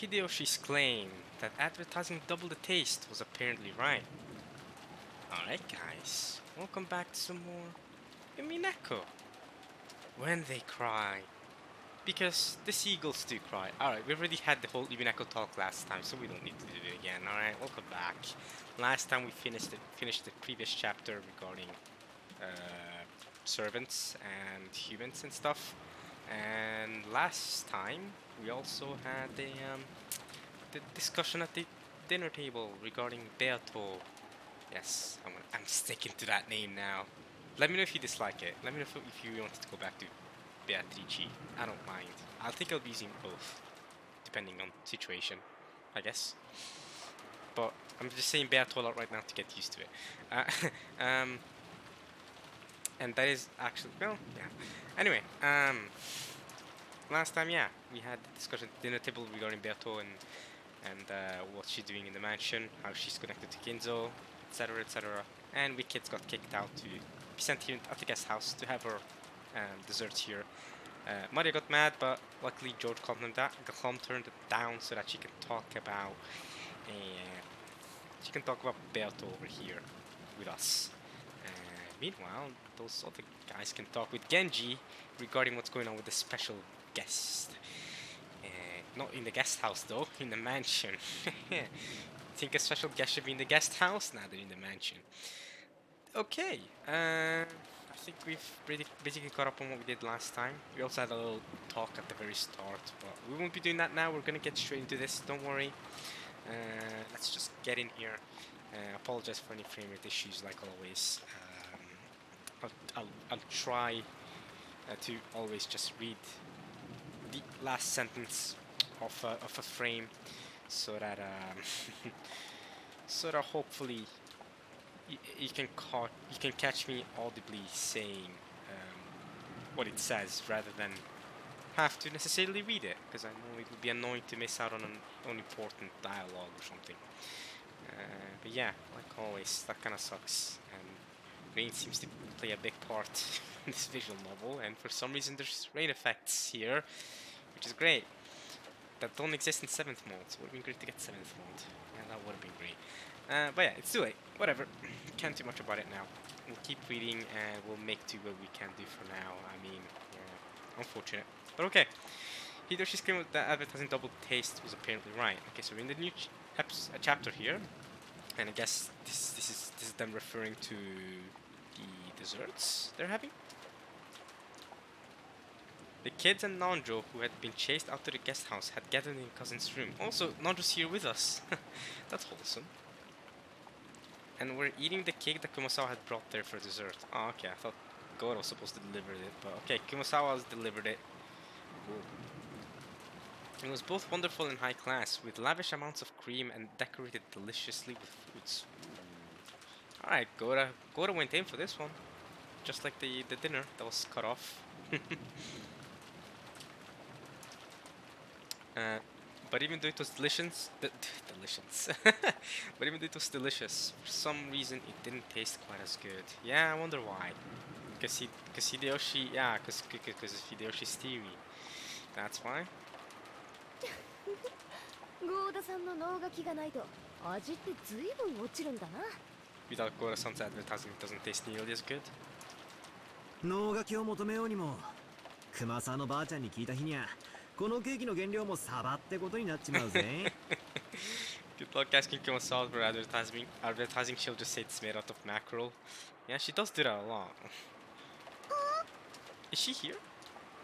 Hideyoshi's claim that advertising double the taste was apparently right. Alright guys, welcome back to some more Umineko. When they cry. Because the seagulls do cry. Alright, we already had the whole Umineko talk last time, so we don't need to do it again. Alright, welcome back. Last time we finished the previous chapter regarding servants and humans and stuff. And last time we also had the discussion at the dinner table regarding Beato. Yes, I'm sticking to that name now. Let me know if you dislike it. Let me know if you wanted to go back to Beatrice. I don't mind. I think I'll be using both, depending on situation, I guess. But I'm just saying Beato a lot right now to get used to it. And that is actually, well, yeah. Anyway, last time, yeah, we had the discussion at the dinner table regarding Beato and what she's doing in the mansion, how she's connected to Ginzo, etc., etc. And we kids got kicked out to be sent here at the guest house to have her desserts here. Maria got mad, but luckily George calmed turned it down so that she can talk about Beato over here with us. Meanwhile, those other guys can talk with Genji regarding what's going on with the special guest. Not in the guest house though, in the mansion. Think a special guest should be in the guest house? Nah, they're in the mansion. Okay, I think we've basically caught up on what we did last time. We also had a little talk at the very start, but we won't be doing that now. We're gonna get straight into this, don't worry. Let's just get in here. Apologize for any frame rate issues like always. I'll try to always just read the last sentence of a frame so that so that hopefully you can catch me audibly saying what it says rather than have to necessarily read it, because I know it would be annoying to miss out on an important dialogue or something. But yeah, like always, that kind of sucks. And rain seems to play a big part in this visual novel, and for some reason there's rain effects here, which is great. That don't exist in 7th mode, so it would have been great to get 7th mode. Yeah, that would have been great. But yeah, it's too late. Whatever. Can't do much about it now. We'll keep reading and we'll make do what we can do for now. I mean, yeah, unfortunate. But okay. Hideyoshi's claim that advertising double taste was apparently right. Okay, so we're in the new chapter here. And I guess this is them referring to the desserts they're having. The kids and Nanjo, who had been chased out to the guest house, had gathered in cousin's room. Also, Nanjo's here with us. That's wholesome. And we're eating the cake that Kumasawa had brought there for dessert. Oh, okay, I thought Goro was supposed to deliver it, but okay, Kumasawa has delivered it. Cool. It was both wonderful and high class, with lavish amounts of cream and decorated deliciously with fruits. Alright, Goro went in for this one. Just like the dinner that was cut off. But even though it was delicious, but even though it was delicious, for some reason it didn't taste quite as good. Yeah, I wonder why. Because Hideyoshi, yeah, because of Hideyoshi's theory. That's why. Without Gora-san's advertising, it doesn't taste nearly as good. 能書きを求めようにも熊沢のばあちゃんに聞いた日にゃこのケーキの原料もサバってことになっちまうぜ Good luck asking Kumasawa for advertising. She'll just say it's made out of mackerel. Yeah, she does do that a lot. Is she here?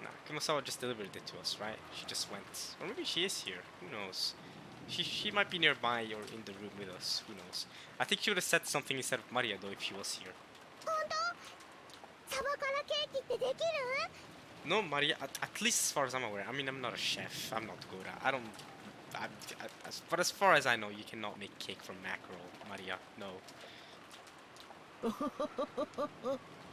Nah, Kumasawa just delivered it to us, right? She just went. Or maybe she is here. Who knows? She might be nearby or in the room with us. Who knows? I think she would have said something instead of Maria though if she was here. No, Maria, at least as far as I'm aware. I mean, I'm not a chef. I'm not Gora. I don't... but as far as I know, you cannot make cake from mackerel, Maria. No.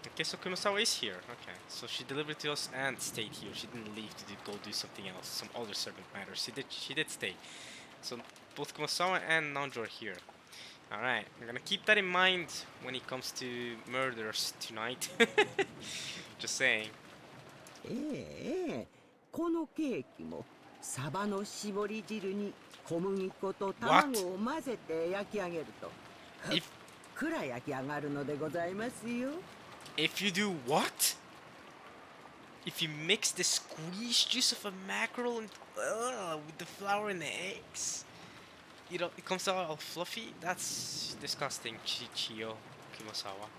Okay, so Kumasawa is here. Okay, so she delivered to us and stayed here. She didn't leave to go do something else, some other servant matters. She did stay. So both Kumasawa and Nanjo are here. Alright, I'm gonna keep that in mind when it comes to murders tonight. Just saying. ええこのケーキもサバの絞り汁に小麦粉と What? 卵を混ぜて焼き上げると If ふっくら焼き上がるのでございますよ。 if you do what? If you mix the squeezed juice of a mackerel and with the flour and the eggs, you know, it comes out all fluffy. That's disgusting, Chiyo Kumasawa.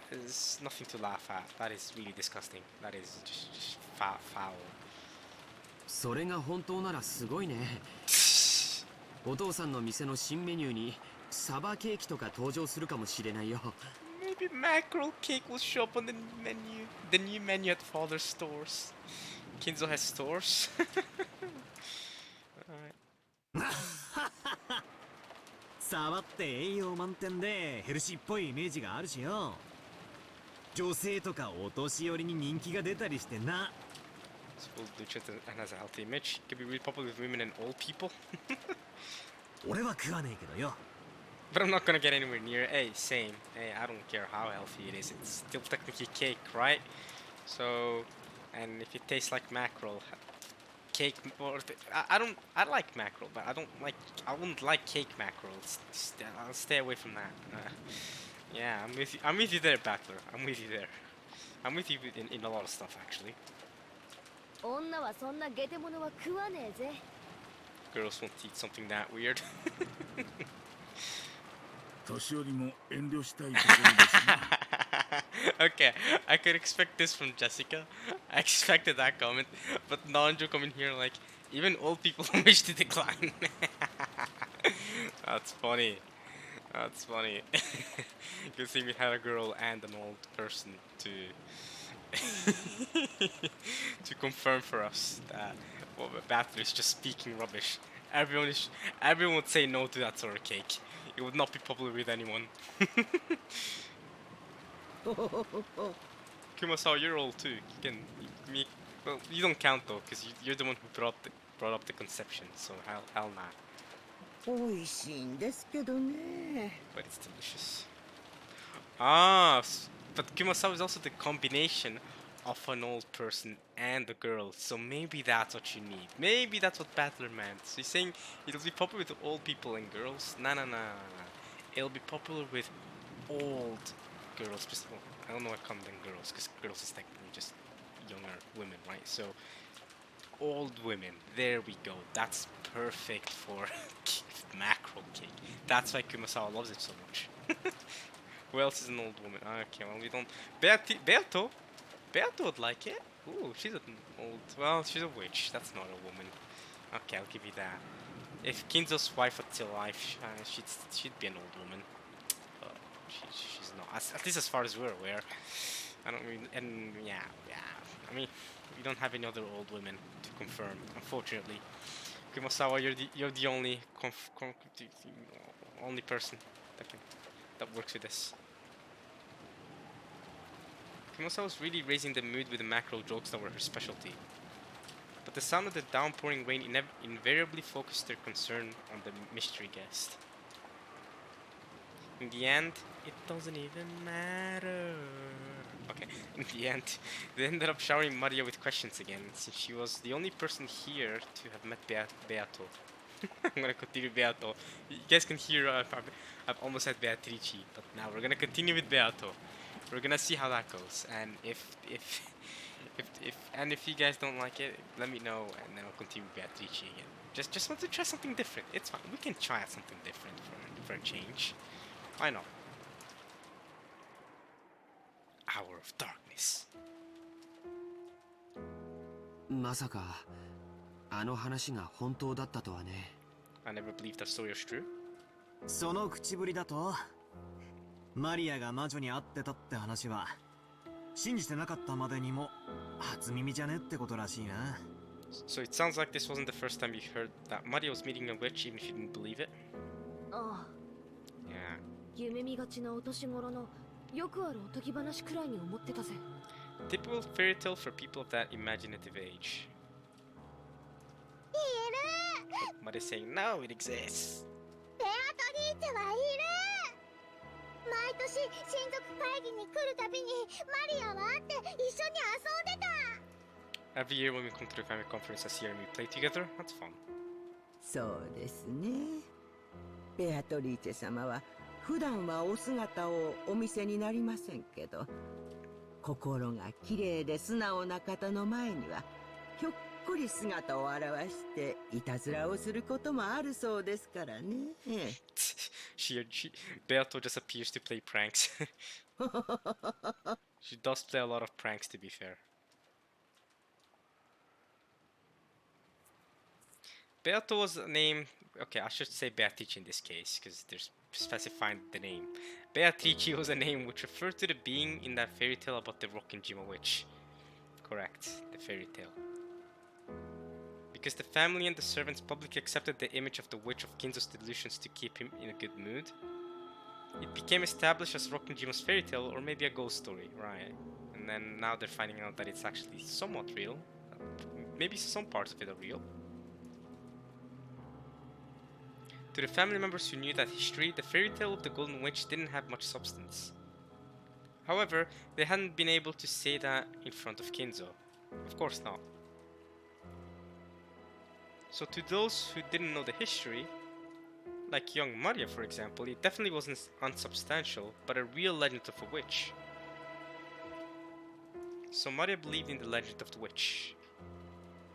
There's nothing to laugh at. That is really disgusting. That is just foul. それが本当ならすごいね。お父さんの店の新メニューにサバケーキとか登場するかもしれないよ。Maybe mackerel cake will show up on the menu. The new menu at father's stores. Kinzo has stores. Alright. サバって栄養満点でヘルシーっぽいイメージがあるしよ。女性とかお年寄りに人気が出たりしてな。Well, Lucha has a healthy image. Could be really popular with women and old people. 俺は食わねえけどよ。 But I'm not gonna get anywhere near. Hey, same. Hey, I don't care how healthy it is. It's still technically cake, right? So, and if it tastes like mackerel, cake or I like mackerel, but I wouldn't like cake mackerel. I'll stay away from that. Yeah, I'm with you there, Battler. I'm with you there. I'm with you in a lot of stuff, actually. 女はそんなゲテモノは食わねえぜ。 Girls won't eat something that weird. 年寄りも遠慮したいところですね。Okay, I could expect this from Jessica. I expected that comment, but Nanjo come in here like, even old people wish to decline. That's funny. That's funny. Good thing we had a girl and an old person to to confirm for us that Bathler is just speaking rubbish. Everyone would say no to that sort of cake. It would not be popular with anyone. Kumasawa, you're old too. Well, you don't count though, because you're the one who brought up the conception. So hell nah. 美味しいんですけどね。 But it's delicious. Ah, but Kumasawa is also the combination of an old person and a girl. So maybe that's what you need. Maybe that's what Battler meant. So he's saying it'll be popular with old people and girls. Nah. It'll be popular with old girls. I don't know what comes in girls, because girls is technically just younger women, right? So old women. There we go. That's perfect for mackerel cake. That's why Kumasawa loves it so much. Who else is an old woman? Okay, well we don't. Beato would like it. Ooh, she's an old. Well, she's a witch. That's not a woman. Okay, I'll give you that. If Kinzo's wife was still alive, she'd be an old woman. But she's not. At least as far as we're aware. I don't mean. And yeah. I mean, we don't have any other old women to confirm, unfortunately. Kumasawa, you're the only only person that works with this. Kumasawa was really raising the mood with the mackerel jokes that were her specialty. But the sound of the downpouring rain invariably focused their concern on the mystery guest. In the end, it doesn't even matter. Okay, in the end, they ended up showering Maria with questions again, since she was the only person here to have met Beato. I'm gonna continue Beato. You guys can hear I've almost said Beatrice, but now we're gonna continue with Beato. We're gonna see how that goes, and if you guys don't like it, let me know, and then I'll continue with Beatrice again. Just want to try something different. It's fine. We can try something different for a change. Why not? Hour of Darkness. まさかあの話が本当だったとはね。 I never believed that story was true. その口ぶりだとマリアが魔女に会ってたって話は信じてなかったまでにも初耳じゃねってことらしいな。 So it sounds like this wasn't the first time you heard that Maria was meeting a witch, even if you didn't believe it. ああ、 Yeah. 夢見がちなお年頃のよくあるおとぎ話くらいに思ってたぜ。 Typical fairy tale for people of that imaginative age. But Maria's saying no, it exists. ベアトリーチェはいる。毎年親族会議に来るたびにマリアは会って一緒に遊んでた。Every year when we come to the family conference this year and we play together, that's fun. そうですね。ベアトリーチェ様は普段はお姿をお見せになりませんけど、心が綺麗で素直な方の前にはひょっこり姿を現していたずらをすることもあるそうですからね。Beato just appears to play pranks. She does play a lot of pranks, to be fair. Beato was a name. Okay, I should say Beatrice in this case because they're specifying the name. Beatrice was a name which referred to the being in that fairy tale about the Rokkenjima witch. Correct, the fairy tale. Because the family and the servants publicly accepted the image of the witch of Kinzo's delusions to keep him in a good mood, it became established as Rokkenjima's fairy tale or maybe a ghost story, right? And then now they're finding out that it's actually somewhat real. Maybe some parts of it are real. To the family members who knew that history, the fairy tale of the Golden Witch didn't have much substance. However, they hadn't been able to say that in front of Kinzo. Of course not. So to those who didn't know the history, like young Maria for example, it definitely wasn't unsubstantial, but a real legend of a witch. So Maria believed in the legend of the witch.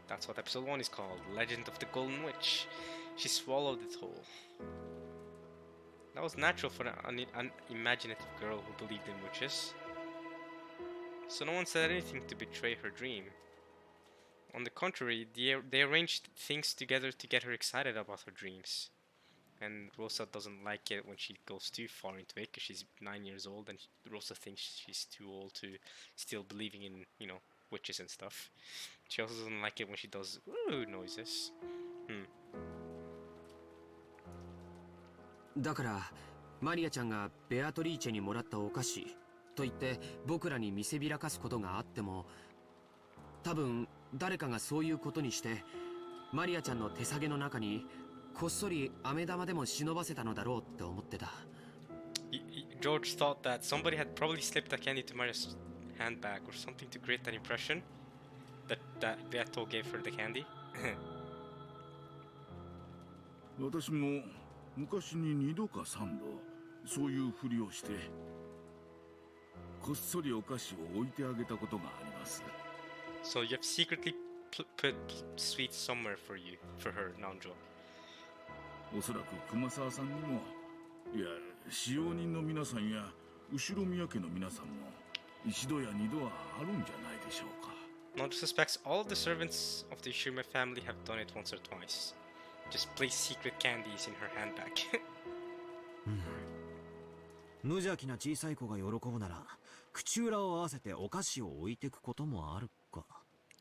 That's what episode 1 is called, Legend of the Golden Witch. She swallowed it whole. That was natural for an unimaginative girl who believed in witches. So no one said anything to betray her dream. On the contrary, they arranged things together to get her excited about her dreams. And Rosa doesn't like it when she goes too far into it because she's 9 years old and Rosa thinks she's too old to still believing in, you know, witches and stuff. She also doesn't like it when she does ooh noises. だからマリアちゃんがベアトリーチェにもらったお菓子と言って僕らに見せびらかすことがあっても、多分誰かがそういうことにしてマリアちゃんの手提げの中にこっそり飴玉でも忍ばせたのだろうって思ってた。George thought that somebody had probably slipped a candy to Maria's handbag or something to create that impression that Beato gave her the candy. 私も昔に2度か3度そういうふりをしてこっそりお菓子を置いてあげたことがあります。 So you have secretly put sweets somewhere for her, Nanjo. おそらく熊沢さんにも、いや使用人の皆さんや後ろ宮家の皆さんも一度や二度はあるんじゃないでしょうか。 Nanjo suspects all of the servants of the Ishiruma family have done it once or twice. Just place secret candies in her handbag. 無邪気な小さい子が喜ぶなら口裏を合わせてお菓子を置いてくこともあるか。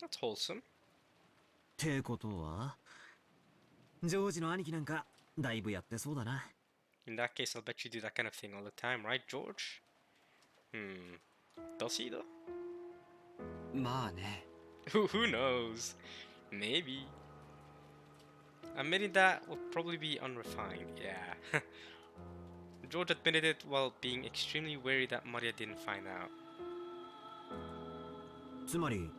That's wholesome. ってことはジョージの兄貴なんかだいぶやってそうだな。 In that case, I'll bet you do that kind of thing all the time, right, George? Does he though? まあね。Who knows? Maybe. Admitting that would probably be unrefined, yeah. George admitted it while being extremely wary that Maria didn't find out. つまり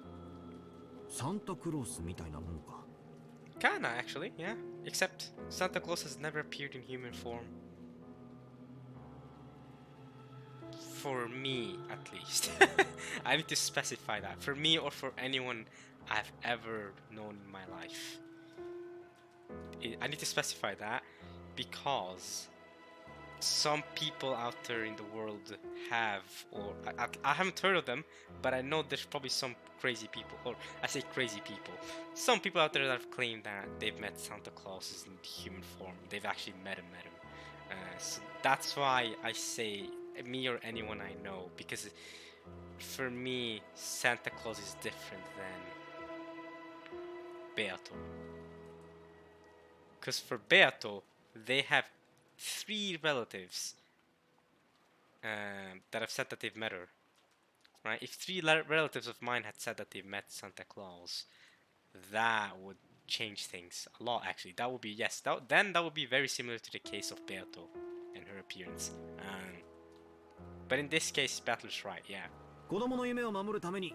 サンタクロースみたいなもんか。 Kinda, actually, yeah. Except Santa Claus has never appeared in human form. For me, at least. I need to specify that. For me or for anyone I've ever known in my life. I need to specify that because some people out there in the world have, or I haven't heard of them, but I know there's probably some crazy people, or I say crazy people, some people out there that have claimed that they've met Santa Claus in human form. They've actually met him. So that's why I say me or anyone I know, because for me, Santa Claus is different than Beato. Because for Beato, they have 3 relatives that have said that they've met her. Right? If 3 relatives of mine had said that they've met Santa Claus, that would change things a lot, actually. That would be, yes, then that would be very similar to the case of Beato and her appearance. But in this case, Battler's right, yeah. 子供の夢を守るために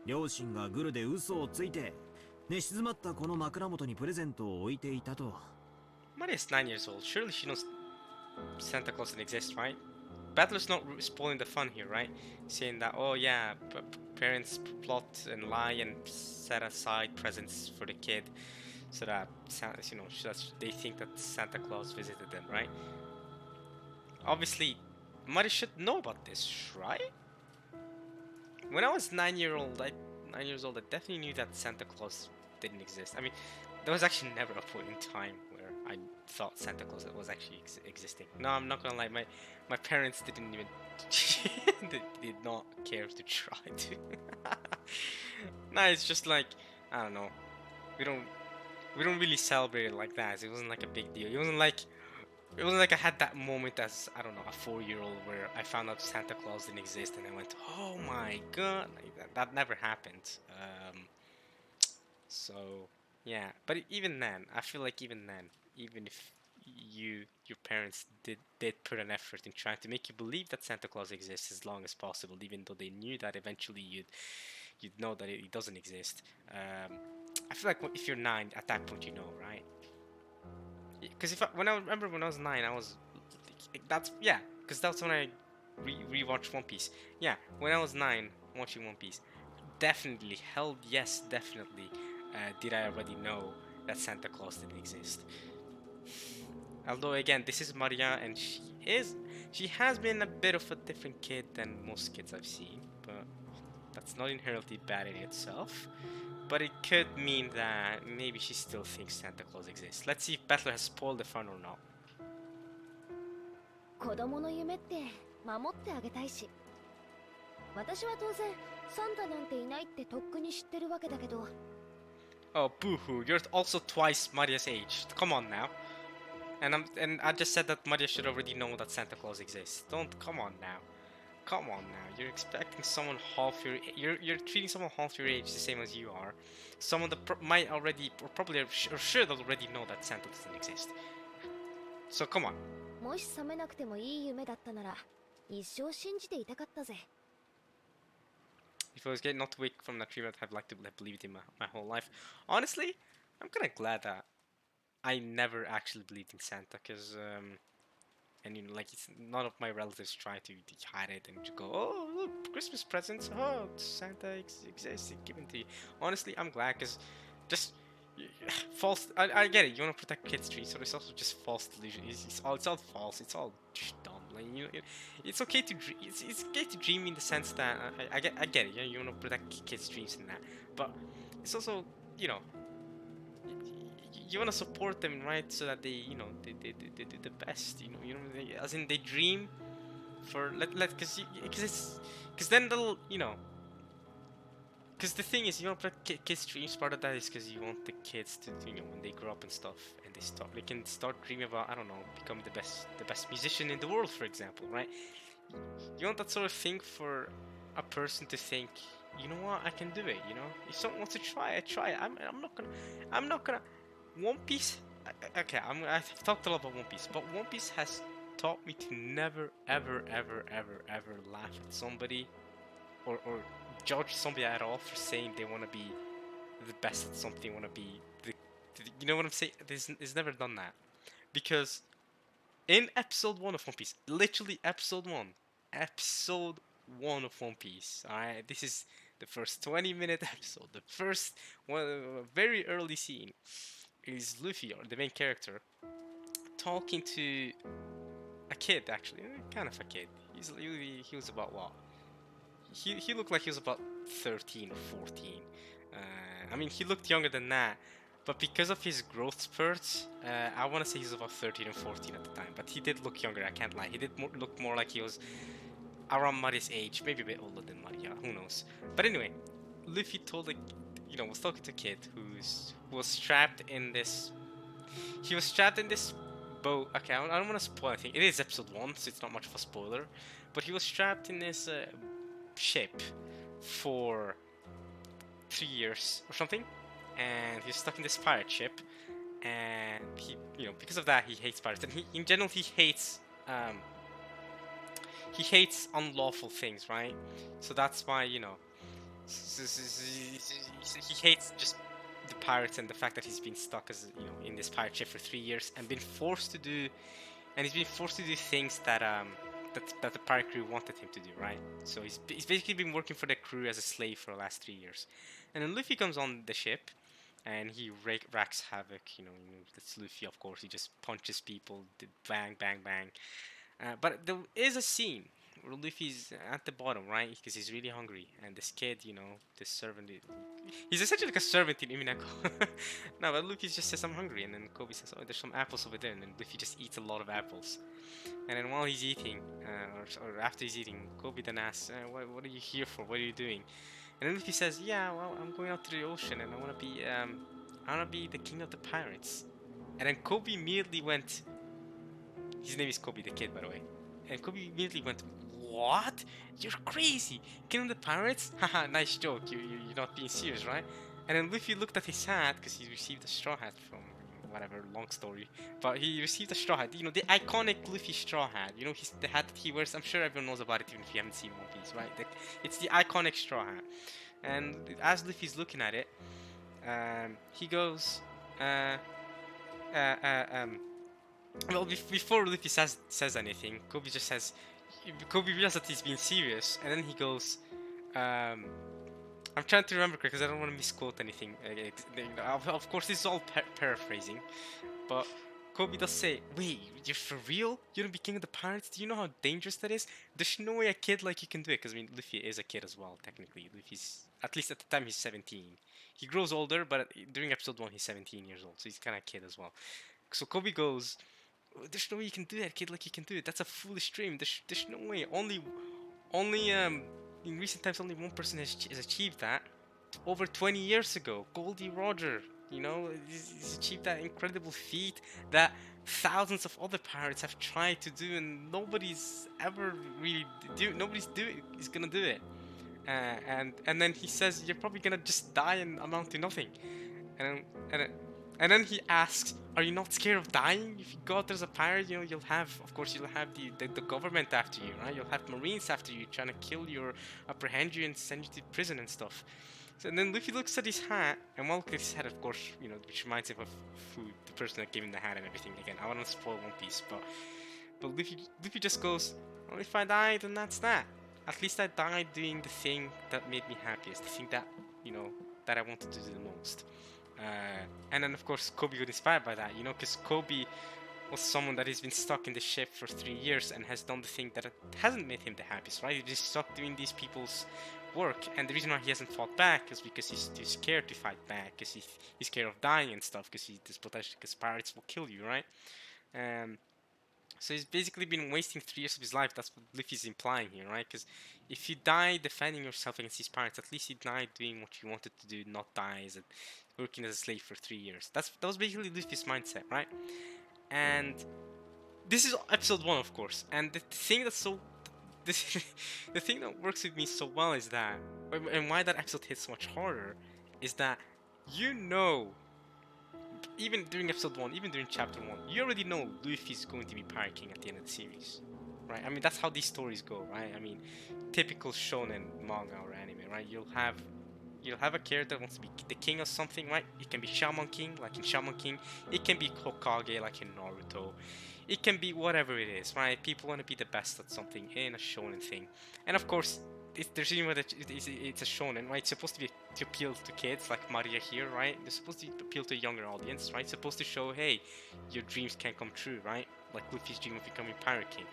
両親がグルで嘘をついて寝静まったこの枕元にプレゼントを置いていたと。 Maria's 9 years old. Surely she knows Santa Claus doesn't exist, right? Battler's not spoiling the fun here, right? Saying that, oh yeah, parents plot and lie and set aside presents for the kid so that, you know, so that they think that Santa Claus visited them, right? Obviously, Maria should know about this, right? When I was 9 years old, I definitely knew that Santa Claus didn't exist. I mean, there was actually never a point in time where I thought Santa Claus was actually existing. No, I'm not gonna lie, my parents didn't even they did not care to try to. No, it's just like, I don't know, we don't really celebrate it like that. It wasn't like a big deal. It wasn't like I had that moment as, I don't know, a 4-year-old where I found out Santa Claus didn't exist and I went, oh my god, like that never happened. So yeah, but even then, I feel like even if your parents did put an effort in trying to make you believe that Santa Claus exists as long as possible, even though they knew that eventually you'd know that it doesn't exist. I feel like if you're 9, at that point you know, right? Because when I remember when I was 9, I was because that's when I rewatched One Piece. Yeah, when I was 9 watching One Piece, definitely, hell yes, definitely, did I already know that Santa Claus didn't exist. Although again, this is Maria, and she has been a bit of a different kid than most kids I've seen, but that's not inherently bad in itself. But it could mean that maybe she still thinks Santa Claus exists. Let's see if Battler has spoiled the fun or not. 子供の夢って守ってあげたいし、私は当然サンタなんていないってとっくに知ってるわけだけど。 Oh, boo-hoo! You're also twice Maria's age. Come on now. And I just said that Maria should already know that Santa Claus exists. Come on now. Come on now. You're expecting someone half your you're treating someone half your age the same as you are. Someone that might already or probably or should already know that Santa doesn't exist. So come on. もし覚めなくてもいい夢だったなら一生信じていたかったぜ。 If I was getting not awake from that dream, I'd have liked to have believed in my whole life. Honestly, I'm kind of glad that I never actually believed in Santa, because and you know, like, it's none of my relatives try to hide it and to go, oh look, Christmas presents, oh Santa exists, given to you. Honestly, I'm glad, because just false. I get it. You want to protect kids' dreams, so it's also just false delusion. It's all false. It's all dumb. Like, you know, it's okay to dream. It's okay to dream in the sense that I get it. Yeah, you want to protect kids' dreams and that, but it's also, you know, you want to support them, right? So that they, you know, they do the best. You know, as in they dream for because then they'll, you know. Because the thing is, you want to put kids' dreams. Part of that is because you want the kids to, you know, when they grow up and stuff, and they can start dreaming about, I don't know, become the best musician in the world, for example, right? You want that sort of thing for a person to think, you know what, I can do it. You know, if someone wants to try it, try it. I'm not gonna. One Piece. Okay, I've talked a lot about One Piece, but One Piece has taught me to never, ever laugh at somebody, or judge somebody at all for saying they want to be the best at something, want to be you know what I'm saying? It's never done that, because in episode 1 of One Piece, literally episode 1 of One Piece, alright, this is the first 20-minute episode, the first one, very early scene, is Luffy, or the main character, talking to a kid, actually, kind of a kid. He was about what? He looked like he was about 13 or 14. I mean, he looked younger than that, but because of his growth spurts, I want to say he was about 13 or 14 at the time. But he did look younger, I can't lie. He did look more like he was around Maria's age, maybe a bit older than Maria, who knows. But anyway, Luffy was talking to a kid who was strapped in this... He was strapped in this boat. Okay, I don't want to spoil anything. It is episode 1, so it's not much of a spoiler. But he was strapped in this ship for 3 years or something, and he's stuck in this pirate ship, and he, you know, because of that, he hates pirates, and in general he hates unlawful things, right? So that's why, you know, He hates just the pirates and the fact that he's been stuck as in this pirate ship for 3 years and been forced to do, and he's been forced to do things that that the pirate crew wanted him to do, right? So he's basically been working for the crew as a slave for the last 3 years, and then Luffy comes on the ship, and he racks havoc. That's Luffy, of course. He just punches people, bang, bang, bang. But there is a scene where Luffy's at the bottom, right? Because he's really hungry, and this kid, this servant, he's essentially like a servant in Umineko. No, but Luffy just says, "I'm hungry," and then Kobe says, "Oh, there's some apples over there," and then Luffy just eats a lot of apples. And then while he's eating, or after he's eating, Kobe then asks, "What are you here for? What are you doing?" And then Luffy says, "Yeah, well, I'm going out to the ocean, and I want to be the king of the pirates." And then Kobe immediately went. His name is Kobe the kid, by the way. And Kobe immediately went, "What? You're crazy! King of the pirates? Haha, nice joke. You're not being serious, right?" And then Luffy looked at his hat because he received a straw hat from whatever, long story. But he received a straw hat. The iconic Luffy straw hat. The hat that he wears. I'm sure everyone knows about it, even if you haven't seen One Piece, right? It's the iconic straw hat. And as Luffy's looking at it, he goes, well, before Luffy says anything, Kobe just says, Kobe realizes that he's being serious, and then he goes, I'm trying to remember because I don't want to misquote anything. Of course, this is all paraphrasing, but Kobe does say, "Wait, you're for real? You don't be king of the pirates? Do you know how dangerous that is? There's no way a kid like you can do it." Because Luffy is a kid as well, technically. Luffy's, at least at the time, he's 17. He grows older, but during episode 1, he's 17 years old, so he's kind of a kid as well. So Kobe goes, "There's no way you can do that, kid. Like you can do it. That's a foolish dream. There's no way. Only in recent times, only one person has achieved that. Over 20 years ago, Goldie Roger. He's achieved that incredible feat that thousands of other pirates have tried to do, and nobody's ever really is gonna do it. And then he says, "You're probably gonna just die and amount to nothing." And and and then he asks, "Are you not scared of dying? If you go out there as a pirate, you'll have the government after you, right? You'll have marines after you trying to kill you or apprehend you and send you to prison and stuff." So and then Luffy looks at his hat, and while looking at his hat, of course, which reminds him of the person that gave him the hat and everything. Again, I want to spoil One Piece, but Luffy just goes, "Well, if I die, then that's that. At least I died doing the thing that made me happiest, the thing that that I wanted to do the most." And then of course Kobe got inspired by that, because Kobe was someone that has been stuck in the ship for 3 years and has done the thing that hasn't made him the happiest, right? He's just stuck doing these people's work, and the reason why he hasn't fought back is because he's too scared to fight back, because he's scared of dying and stuff, because there's potential, because pirates will kill you, right? So he's basically been wasting 3 years of his life. That's what Luffy's implying here, right? Because if you die defending yourself against these pirates, at least you died doing what you wanted to do, not die as working as a slave for 3 years. That was basically Luffy's mindset, right? And this is episode 1, of course. And the thing that's the thing that works with me so well is that, and why that episode hits so much harder, is that even during episode 1, even during chapter 1, you already know Luffy's going to be Pirate King at the end of the series, right? I mean, that's how these stories go, right? I mean, typical shonen manga or anime, right? You'll have a character that wants to be the king of something, right? It can be Shaman King, like in Shaman King. It can be Hokage, like in Naruto. It can be whatever it is, right? People want to be the best at something in a shonen thing. And of course, there's even that it's a shonen, right? It's supposed to appeal to kids, like Maria here, right? It's supposed to appeal to a younger audience, right? It's supposed to show, hey, your dreams can come true, right? Like Luffy's dream of becoming Pirate King.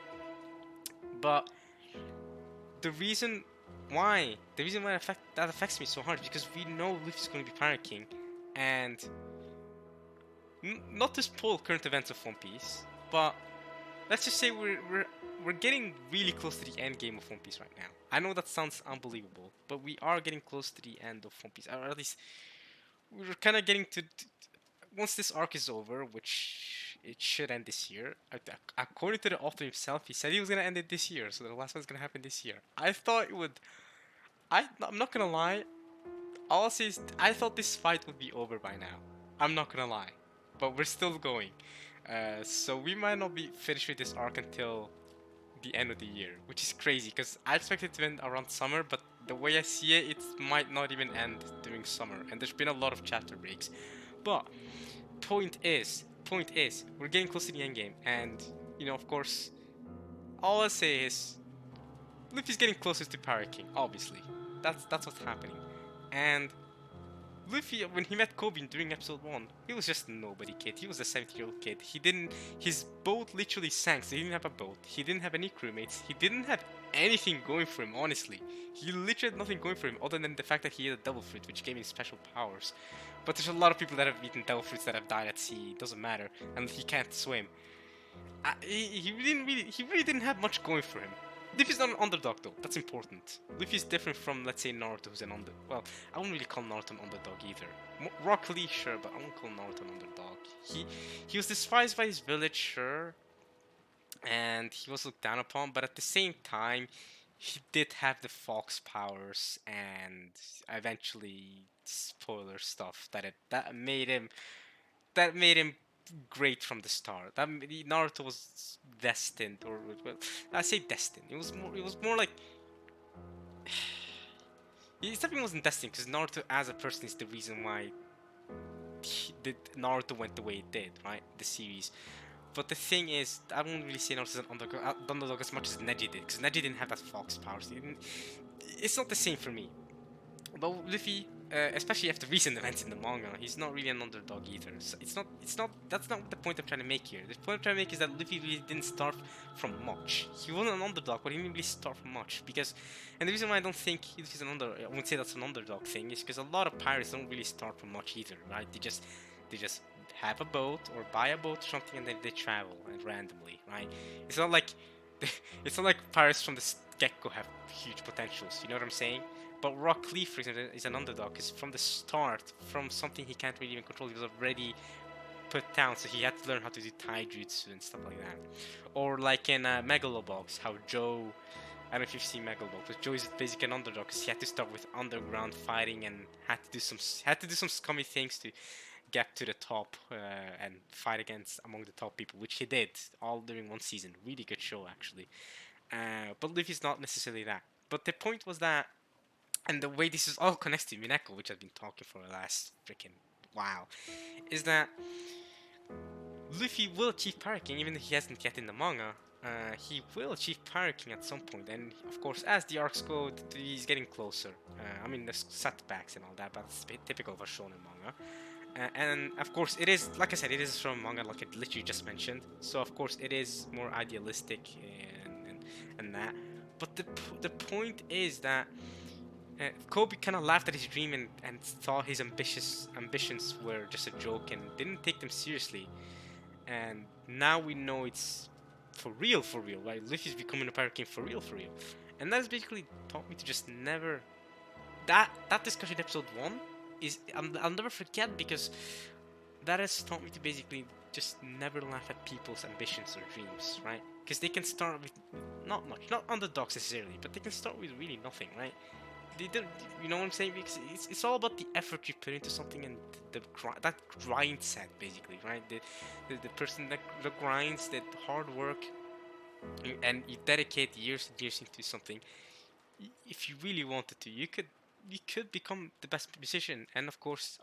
But the reason why that affects me so hard is because we know Luffy's going to be Pirate King, and not to spoil current events of One Piece, but let's just say we're getting really close to the end game of One Piece right now. I know that sounds unbelievable, but we are getting close to the end of One Piece, or at least we're kind of getting to once this arc is over, which it should end this year. According to the author himself, he said he was gonna end it this year, so the last one's gonna happen this year. I thought it would. I'm not gonna lie. All I'll say is I thought this fight would be over by now. I'm not gonna lie, but we're still going. So we might not be finished with this arc until the end of the year, which is crazy because I expected it to end around summer, but The way I see it, it might not even end during summer, and there's been a lot of chapter breaks. But point is, we're getting close to the end game, and of course, all I say is Luffy's getting closer to Pirate King. Obviously, that's what's happening, and Luffy, when he met Kobe during episode 1, he was just a nobody kid. He was a 17-year-old kid. His boat literally sank, so he didn't have a boat. He didn't have any crewmates. He didn't have anything going for him, honestly. He literally had nothing going for him other than the fact that he ate a devil fruit, which gave him special powers. But there's a lot of people that have eaten devil fruits that have died at sea. It doesn't matter, and he can't swim. He really didn't have much going for him. Luffy's not an underdog though, that's important. Luffy's different from, let's say, Naruto, who's an underdog. Well, I wouldn't really call Naruto an underdog either. Rock Lee, sure, but I won't call Naruto an underdog. He was despised by his village, sure, and he was looked down upon, but at the same time, he did have the fox powers, and eventually, spoiler stuff, that made him great from the start. Naruto was destined, or well, I say destined. It was more like it definitely wasn't destined because Naruto as a person is the reason why Naruto went the way it did, right? The series. But the thing is, I won't really say Naruto's an underdog as much as Neji did, because Neji didn't have that fox powers. It's not the same for me. But Luffy, especially after recent events in the manga, he's not really an underdog either. So that's not the point I'm trying to make here. The point I'm trying to make is that Luffy really didn't start from much. He wasn't an underdog, but he didn't really start from much. And the reason why I don't think Luffy's an underdog, I wouldn't say that's an underdog thing, is because a lot of pirates don't really start from much either, right? They just have a boat or buy a boat or something, and then they travel and randomly, right? It's not like pirates from the get-go have huge potentials. You know what I'm saying? But Rock Lee, for example, is an underdog because from the start, from something he can't really even control, he was already put down, so he had to learn how to do taijutsu and stuff like that. Or like in Megalobox, how Joe, I don't know if you've seen Megalobox, but Joe is basically an underdog because he had to start with underground fighting and had to do some scummy things to get to the top and fight against among the top people, which he did all during one season. Really good show actually. But Luffy's not necessarily that. But the point was that. And the way this is all connects to Umineko, which I've been talking for the last freaking while, is that Luffy will achieve Pirate King, even though he hasn't yet in the manga. He will achieve Pirate King at some point, and of course, as the arcs go, he's getting closer. I mean, there's setbacks and all that, but it's typical of a shonen manga. And of course, it is, like I said, it is a shonen manga, like I literally just mentioned. So of course, it is more idealistic and that. But the point is that. Kobe kind of laughed at his dream and thought his ambitions were just a joke and didn't take them seriously. And now we know it's for real, right? Luffy's becoming a Pirate King for real. And that has basically taught me to just never... That discussion in episode 1 is... I'll never forget because that has taught me to basically just never laugh at people's ambitions or dreams, right? Because they can start with not much, not underdogs necessarily, but they can start with really nothing, right? They don't, you know what I'm saying? Because it's all about the effort you put into something and that grind set, basically, right? The person that grinds, that hard work, and you dedicate years and years into something. If you really wanted to, you could become the best musician. And of course,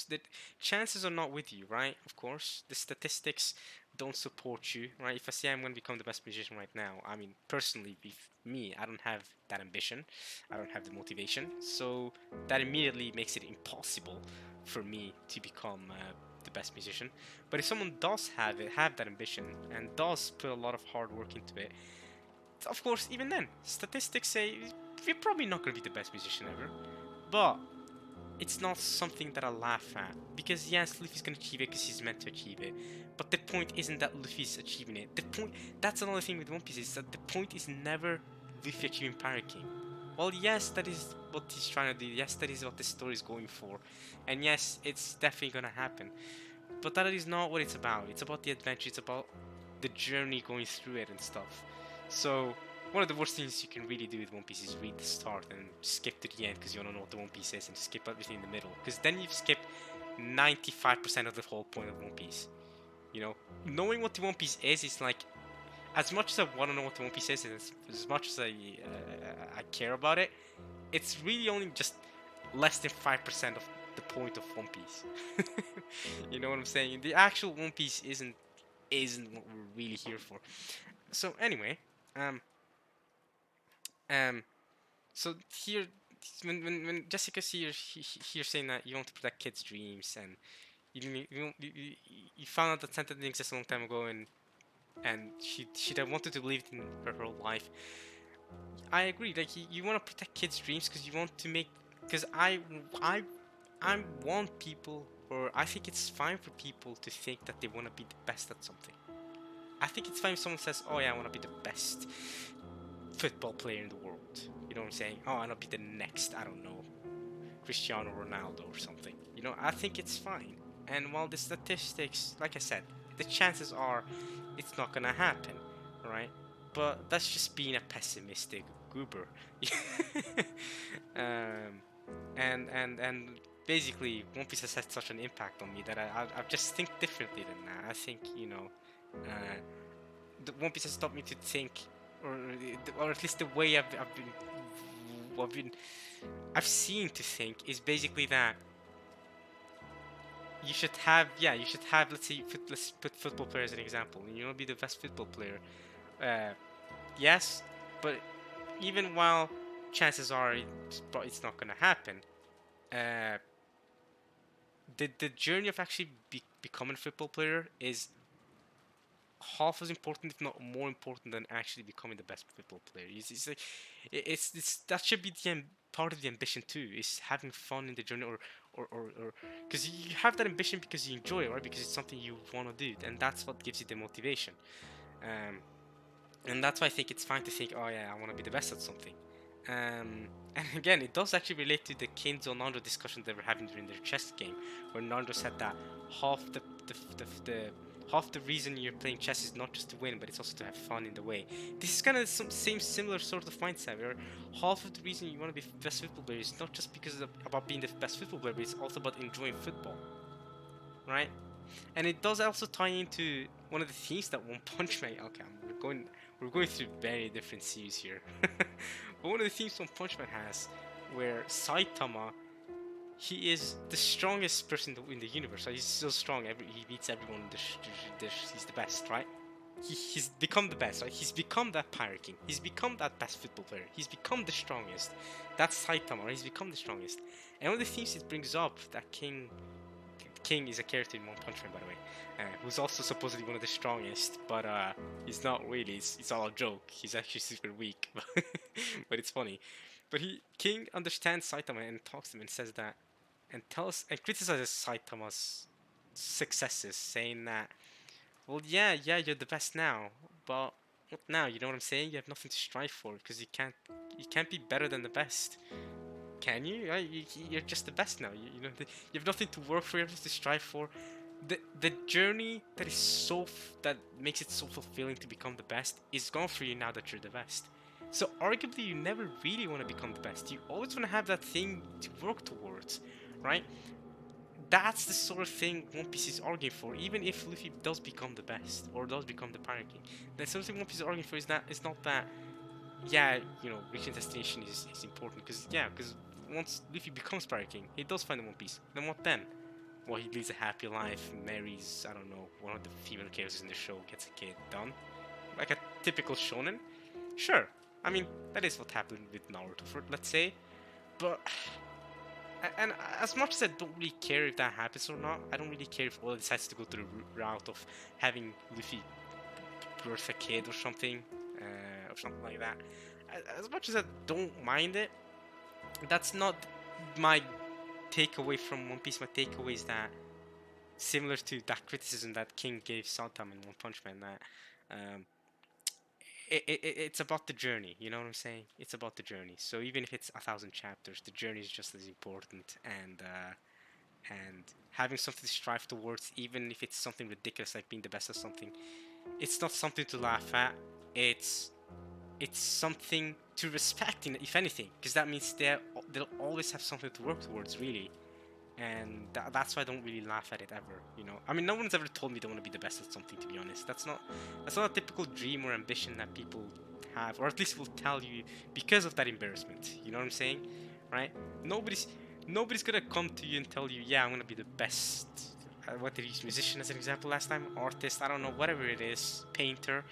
the chances are not with you, right? Of course, the statistics don't support you, right? If I say I'm going to become the best musician right now, I mean, personally, with me, I don't have that ambition. I don't have the motivation. So that immediately makes it impossible for me to become the best musician. But if someone does have that ambition, and does put a lot of hard work into it, of course, even then, statistics say you're probably not going to be the best musician ever. But it's not something that I laugh at. Because yes, Luffy's going to achieve it because he's meant to achieve it. But the point isn't that Luffy's achieving it. That's another thing with One Piece, is that the point is never Luffy achieving Pirate King. Well, yes, that is what he's trying to do. Yes, that is what the story is going for. And yes, it's definitely going to happen. But that is not what it's about. It's about the adventure. It's about the journey going through it and stuff. So, one of the worst things you can really do with One Piece is read the start and skip to the end because you don't know what the One Piece is, and skip everything in the middle. Because then you've skipped 95% of the whole point of One Piece. You know, knowing what the One Piece is like, as much as I want to know what the One Piece is, and as much as I care about it, it's really only just less than 5% of the point of One Piece. You know what I'm saying? The actual One Piece isn't what we're really here for. So anyway, um, um, so here when Jessica's here saying that you want to protect kids' dreams and you found out that Santa didn't exist a long time ago and she'd have wanted to believe it in her whole life. I agree. Like you want to protect kids' dreams because you want to make. Because I want people, or I think it's fine for people to think that they want to be the best at something. I think it's fine if someone says, "Oh yeah, I want to be the best football player in the world." You know what I'm saying? Oh, I want to be the next. I don't know, Cristiano Ronaldo or something. You know, I think it's fine. And while the statistics, like I said, the chances are it's not gonna happen, right? But that's just being a pessimistic goober. um, and basically, One Piece has had such an impact on me that I just think differently than that. I think the One Piece has taught me to think, or at least the way I've seen to think is basically that you should have, let's say, let's put football player as an example. You want to be the best football player. Yes, but even while chances are it's not gonna happen, uh, the journey of actually becoming a football player is half as important, if not more important, than actually becoming the best football player. It's like it's that should be the part of the ambition too, is having fun in the journey, or because you have that ambition because you enjoy it, right? Because it's something you want to do, and that's what gives you the motivation. Um, and that's why I think it's fine to think, oh yeah, I want to be the best at something. And again, it does actually relate to the Kenzo Nando discussion they were having during their chess game, where Nando said that half the half the reason you're playing chess is not just to win, but it's also to have fun in the way. This is kind of some same similar sort of mindset, where half of the reason you want to be the best football player is not just because about being the best football player, but it's also about enjoying football, right? And it does also tie into one of the themes that One Punch Man. Okay, we're going through very different series here. But one of the themes One Punch Man has, where Saitama, he is the strongest person in the universe. Right? He's so strong. He beats everyone. He's the best, right? He's become the best, right? He's become that Pirate King. He's become that best football player. He's become the strongest. That's Saitama, right? He's become the strongest. And one of the themes it brings up, that King is a character in One Punch Man, by the way, who's also supposedly one of the strongest, but he's not really. It's all a joke. He's actually super weak, but it's funny. But King understands Saitama and talks to him and says that, and criticizes Saitama's successes, saying that, well, yeah, you're the best now, but what now? You know what I'm saying? You have nothing to strive for because you can't be better than the best. Can you? You're just the best now. You know, you have nothing to work for. You have nothing to strive for. The journey that makes it so fulfilling to become the best is gone for you now that you're the best. So arguably, you never really want to become the best. You always want to have that thing to work towards, right? That's the sort of thing One Piece is arguing for. Even if Luffy does become the best or does become the Pirate King, the sort of thing One Piece is arguing for is not that. Yeah, reaching destination is important because once Luffy becomes Pirate King, he does find the One Piece. Then what then? Well, he lives a happy life, marries, I don't know, one of the female characters in the show, gets a kid, done. Like a typical shonen. Sure, I mean, that is what happened with Naruto, let's say. But, and as much as I don't really care if that happens or not, I don't really care if Oda decides to go through the route of having Luffy birth a kid or something like that. As much as I don't mind it, that's not my takeaway from One Piece. My takeaway is that, similar to that criticism that King gave Saitama in One Punch Man, that it's about the journey. You know what I'm saying? It's about the journey. So even if it's 1,000 chapters, the journey is just as important. And having something to strive towards, even if it's something ridiculous like being the best at something, it's not something to laugh at. It's something to respect, if anything, because that means they'll always have something to work towards, really. And that's why I don't really laugh at it ever. I mean, no one's ever told me they want to be the best at something, to be honest. That's not a typical dream or ambition that people have, or at least will tell you because of that embarrassment. You know what I'm saying? right? Nobody's gonna come to you and tell you, yeah, I'm gonna be the best. What did you use musician as an example last time? Artist, I don't know, whatever it is, painter.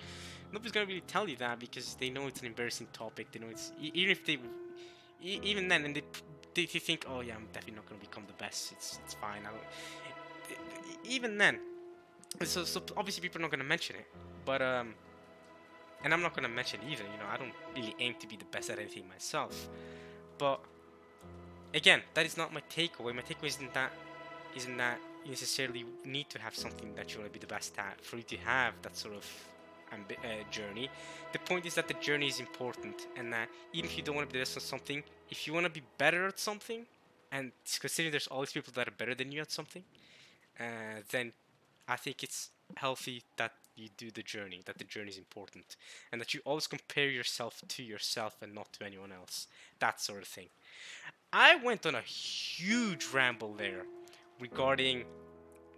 Nobody's gonna really tell you that because they know it's an embarrassing topic. They know it's even if they, even then, and they think, oh yeah, I'm definitely not gonna become the best. It's fine. I don't, even then, so obviously people are not gonna mention it, but and I'm not gonna mention either. You know, I don't really aim to be the best at anything myself, but again, that is not my takeaway. My takeaway isn't that you necessarily need to have something that you want to be the best at for you to have that sort of journey. The point is that the journey is important, and that even if you don't want to be the best at something, if you want to be better at something, and considering there's all these people that are better than you at something, then I think it's healthy that you do the journey, that the journey is important, and that you always compare yourself to yourself and not to anyone else. That sort of thing. I went on a huge ramble there regarding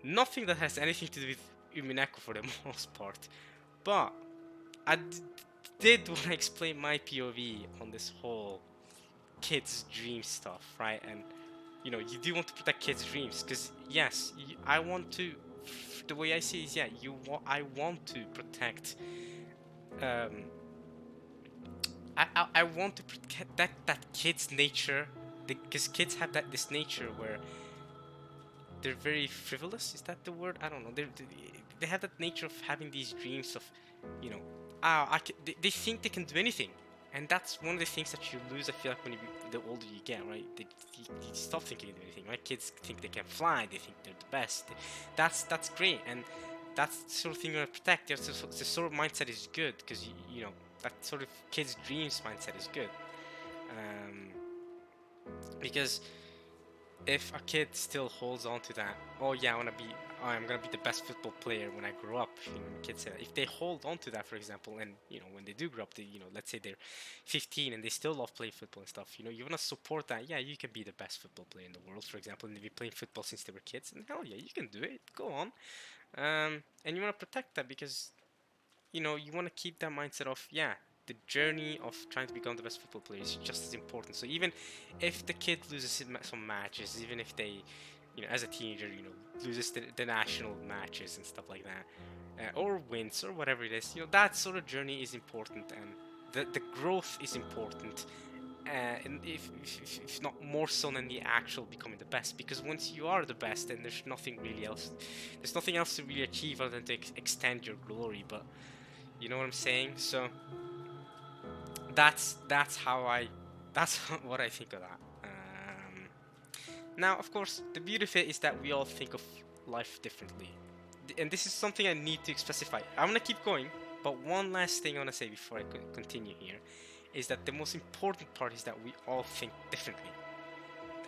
nothing that has anything to do with Umineko for the most part, but I did want to explain my POV on this whole kids' dream stuff, right? And you know, you do want to protect kids' dreams, because yes, I want to. The way I see it is, yeah, I want to protect. Um, I want to protect that kid's nature, because kids have this nature where they're very frivolous. Is that the word? I don't know. They have that nature of having these dreams of, you know, they think they can do anything, and that's one of the things that you lose. I feel like when the older you get, right? You stop thinking you can do anything, right? Kids think they can fly. They think they're the best. That's great, and that's the sort of thing you want to protect. The sort of mindset is good, because you know that sort of kids' dreams mindset is good, because if a kid still holds on to that, oh yeah, I'm gonna be the best football player when I grow up. You know, kids say that. If they hold on to that, for example, and you know, when they do grow up, they, you know, let's say they're 15 and they still love playing football and stuff. You know, you wanna support that. Yeah, you can be the best football player in the world, for example, and they've been playing football since they were kids. And hell yeah, you can do it. Go on. And you wanna protect that, because you know, you want to keep that mindset of, yeah, the journey of trying to become the best football player is just as important. So even if the kid loses some matches, even if they, you know, as a teenager, you know, loses the national matches and stuff like that, or wins or whatever it is, you know, that sort of journey is important, and the growth is important. And if not more so than the actual becoming the best, because once you are the best, then there's nothing else to really achieve other than to extend your glory. But you know what I'm saying? So that's what I think of that. Now, of course, the beauty of it is that we all think of life differently, and this is something I need to specify. I'm gonna keep going, but one last thing I wanna say before I continue here is that the most important part is that we all think differently.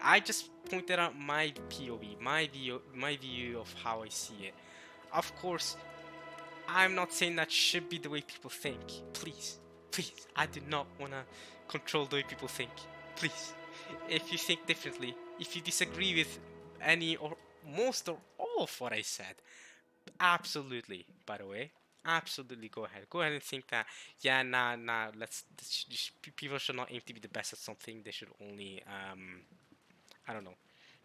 I just pointed out my POV, my view of how I see it. Of course, I'm not saying that should be the way people think. Please, I do not want to control the way people think. Please, if you think differently, if you disagree with any or most or all of what I said, absolutely, by the way, absolutely go ahead and think that, yeah, nah, people should not aim to be the best at something. They should only, I don't know,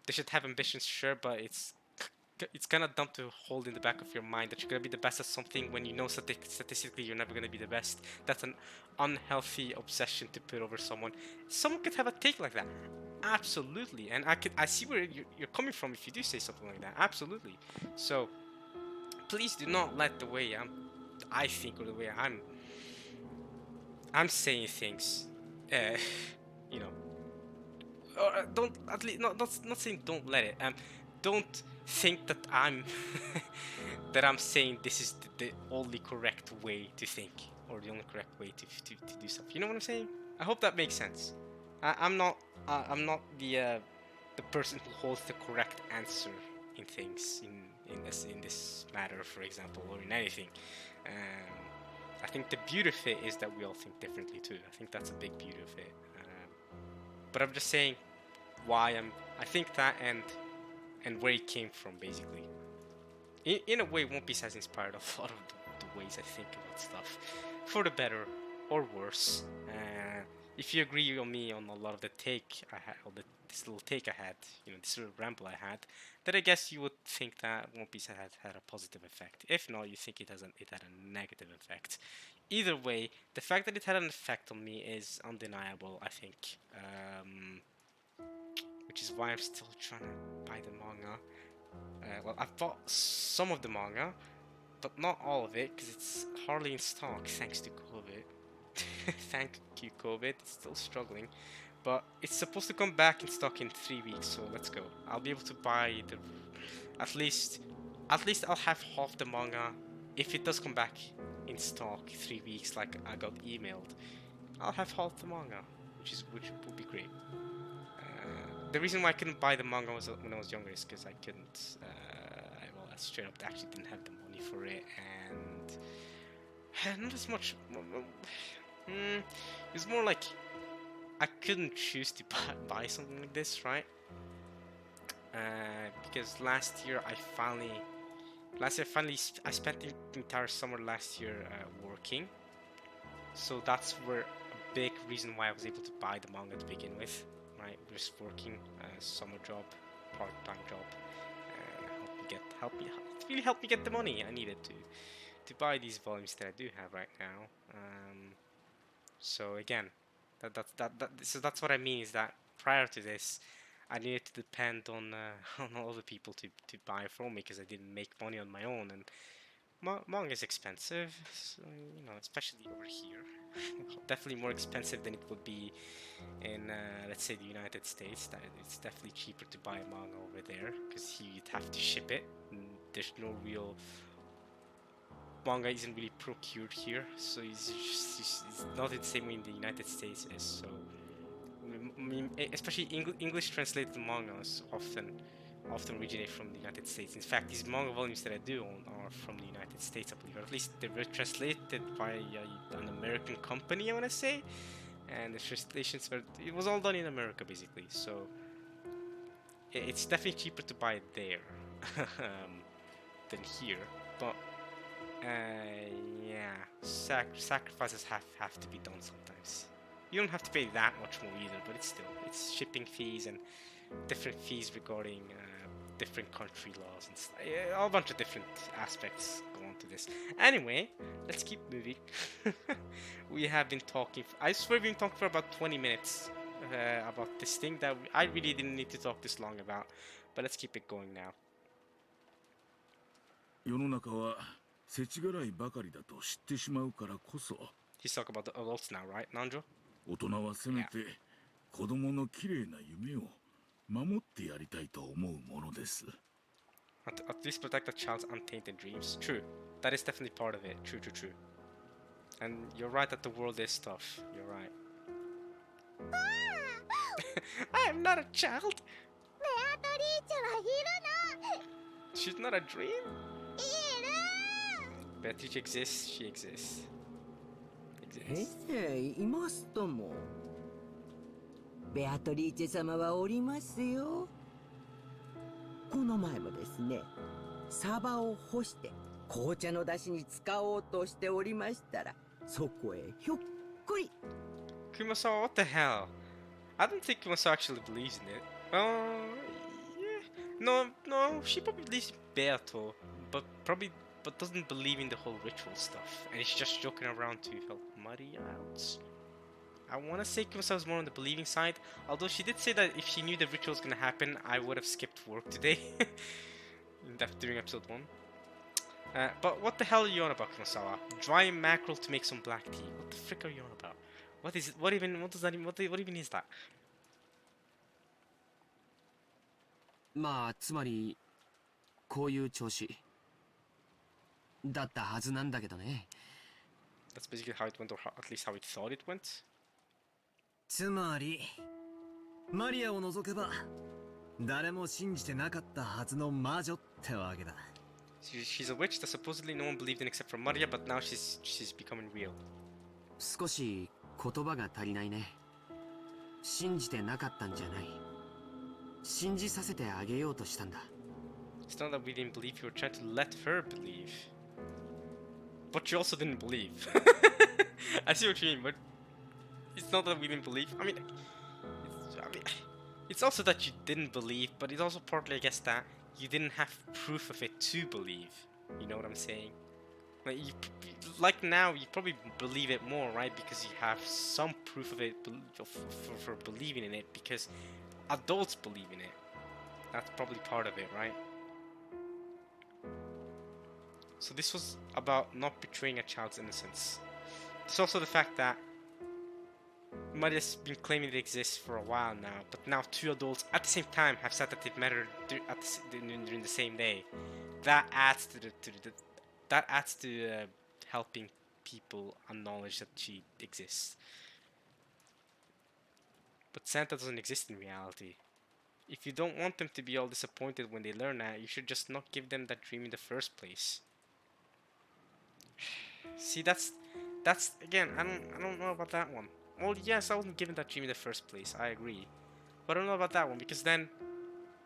they should have ambitions, sure, but it's kind of dumb to hold in the back of your mind that you're gonna be the best at something when you know statistically you're never gonna be the best. That's an unhealthy obsession to put over someone. Someone could have a take like that, absolutely, and I see where you're coming from if you do say something like that, absolutely. So please do not let the way I think, or the way I'm saying things, you know, or don't, at least not saying don't let it. Don't think that I'm that I'm saying this is the only correct way to think, or the only correct way to do stuff. You know what I'm saying? I hope that makes sense. I'm not the person who holds the correct answer in things, in this matter, for example, or in anything. I think the beauty of it is that we all think differently too. I think that's a big beauty of it. But I'm just saying why I think that, and where it came from, basically. In a way, One Piece has inspired a lot of the ways I think about stuff, for the better or worse. if you agree on me on a lot of the take I had, or this little take I had, this little ramble I had, then I guess you would think that One Piece had a positive effect. If not, you think it had a negative effect. Either way, the fact that it had an effect on me is undeniable, I think. Which is why I'm still trying to buy the manga. Well, I've bought some of the manga, but not all of it, because it's hardly in stock, thanks to COVID. Thank you, COVID. It's still struggling. But it's supposed to come back in stock in 3 weeks, so let's go. I'll be able to buy the... At least I'll have half the manga. If it does come back in stock 3 weeks, like I got emailed, I'll have half the manga, which would be great. The reason why I couldn't buy the manga when I was younger is because I couldn't... I straight up actually didn't have the money for it, and not as much... it was more like I couldn't choose to buy something like this, right? Because last year I spent the entire summer last year working, so that's where a big reason why I was able to buy the manga to begin with, right? Just working a summer job, part-time job, it really helped me get the money I needed to buy these volumes that I do have right now. So again, so that's what I mean, is that prior to this, I needed to depend on other people to buy from me, because I didn't make money on my own, and manga is expensive, so, especially over here. Definitely more expensive than it would be in, let's say, the United States. It's definitely cheaper to buy a manga over there, because you'd have to ship it, and there's no real... Manga isn't really procured here, so it's not the same way in the United States is. So, I mean, especially English translated mangas often originate from the United States. In fact, these manga volumes that I do own are from the United States, I believe, or at least they were translated by an American company, I want to say, and the translations it was all done in America, basically. So it's definitely cheaper to buy it there than here, but. Yeah, sacrifices have to be done sometimes. You don't have to pay that much more either, but it's shipping fees and different fees regarding different country laws and a whole bunch of different aspects go on to this. Anyway, let's keep moving. We have been talking. I swear we've been talking for about 20 minutes about this thing that I really didn't need to talk this long about, but let's keep it going now. 世の中は世知辛いばかりだと知ってしまうからこそ He's talking about the adults now, right, Nanjo? 大人はせめて子供の綺麗な夢を守ってやりたいと思うものです At least protect a child's untainted dreams. True. That is definitely part of it. True. And you're right that the world is tough. You're right. I am not a child. She's not a dream. Beatrice exists. She exists. いますとも。ベアトリーチェ様はおりますよ。この前もですね、サバを干して紅茶の出汁に使おうとしておりましたら、そこへひょっこり。Kumasawa, what the hell? I don't think Kumasawa actually believes in it. Yeah. No, she probably believes in Beato, but doesn't believe in the whole ritual stuff, and it's just joking around to help Maria out. I want to say Kumasawa's more on the believing side, although she did say that if she knew the ritual was gonna happen, I would have skipped work today during episode 1. But what the hell are you on about, Kumasawa? Dry mackerel to make some black tea. What the frick are you on about? What is it? What even is that? まあつまりこういう調子だったはずなんだけどね。That's basically how it went, or at least how it thought it went. つまりマリアを除けば誰も信じてなかったはずの魔女ってわけだ。She's a witch that supposedly no one believed in except for Maria, but now she's becoming real. 少し言葉が足りないね。信じてなかったんじゃない。信じさせてあげようとしたんだ。It's not that we didn't believe, you were trying to let her believe. But you also didn't believe. I see what you mean, but it's not that we didn't believe. I mean, it's also that you didn't believe, but it's also partly, I guess, that you didn't have proof of it to believe. You know what I'm saying? Like like now, you probably believe it more, right? Because you have some proof of it for believing in it, because adults believe in it. That's probably part of it, right? So this was about not betraying a child's innocence. There's also the fact that Maria's been claiming it exists for a while now, but now two adults at the same time have said that they've met her during the same day. That adds to helping people acknowledge that she exists. But Santa doesn't exist in reality. If you don't want them to be all disappointed when they learn that, you should just not give them that dream in the first place. See, that's again, I don't know about that one. Well, yes, I wasn't given that dream in the first place. I agree, but I don't know about that one, because then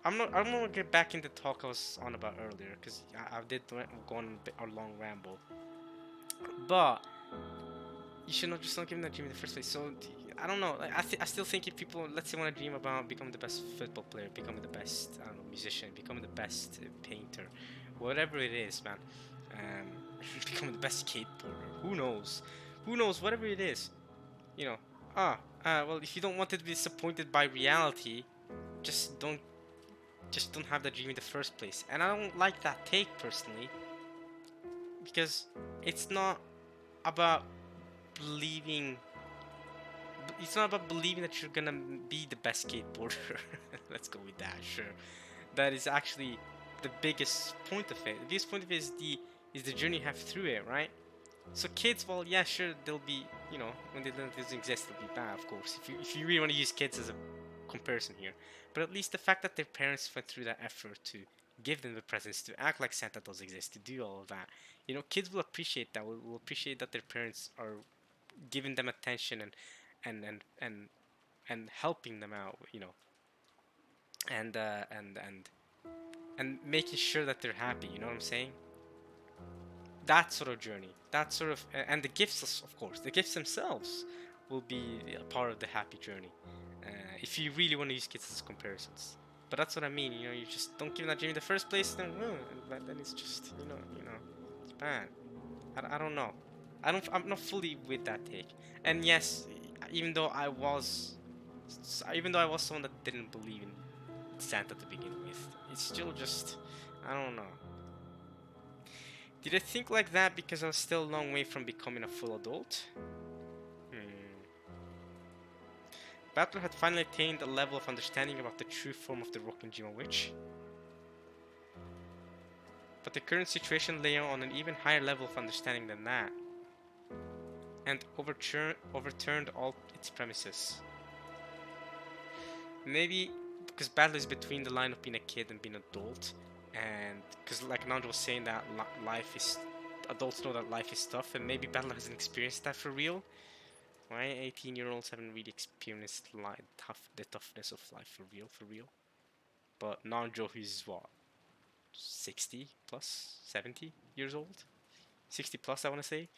I'm gonna get back into talk I was on about earlier, because I did go on a long ramble. But you should not give them that dream in the first place. So I don't know. I still think if people, let's say, want to dream about becoming the best football player, becoming the best, I don't know, musician, becoming the best painter, whatever it is, man. Becoming the best skateboarder. Who knows? Who knows? Whatever it is, you know. Well, if you don't want to be disappointed by reality, just don't have that dream in the first place. And I don't like that take personally, because it's not about believing. It's not about believing that you're gonna be the best skateboarder. Let's go with that. Sure, that is actually the biggest point of it. The biggest point of it is the journey you have through it, right? So kids, well, yeah, sure, they'll be, when they learn this exist, they'll be bad, of course. If you really want to use kids as a comparison here, but at least the fact that their parents went through that effort to give them the presents, to act like Santa does exist, to do all of that, kids will appreciate that. Will appreciate that their parents are giving them attention and helping them out, and making sure that they're happy. You know what I'm saying? That sort of journey, that sort of, and the gifts, of course, the gifts themselves will be a part of the happy journey. If you really want to use kids as comparisons, but that's what I mean. You just don't give them that dream in the first place, then it's just, it's bad. I don't know. I'm not fully with that take. And yes, even though I was someone that didn't believe in Santa to begin with, it's still just, I don't know. Did I think like that because I was still a long way from becoming a full adult? Battler had finally attained a level of understanding about the true form of the Rokkenjima witch. But the current situation lay on an even higher level of understanding than that, and overturned all its premises. Maybe because Battler is between the line of being a kid and being an adult, and because like Nando was saying that adults know that life is tough, and maybe Battler hasn't experienced that for real. Right? 18-year-olds haven't really experienced the toughness of life for real. But Nanjo, who's what, 60 plus, 70 years old, 60 plus, I want to say,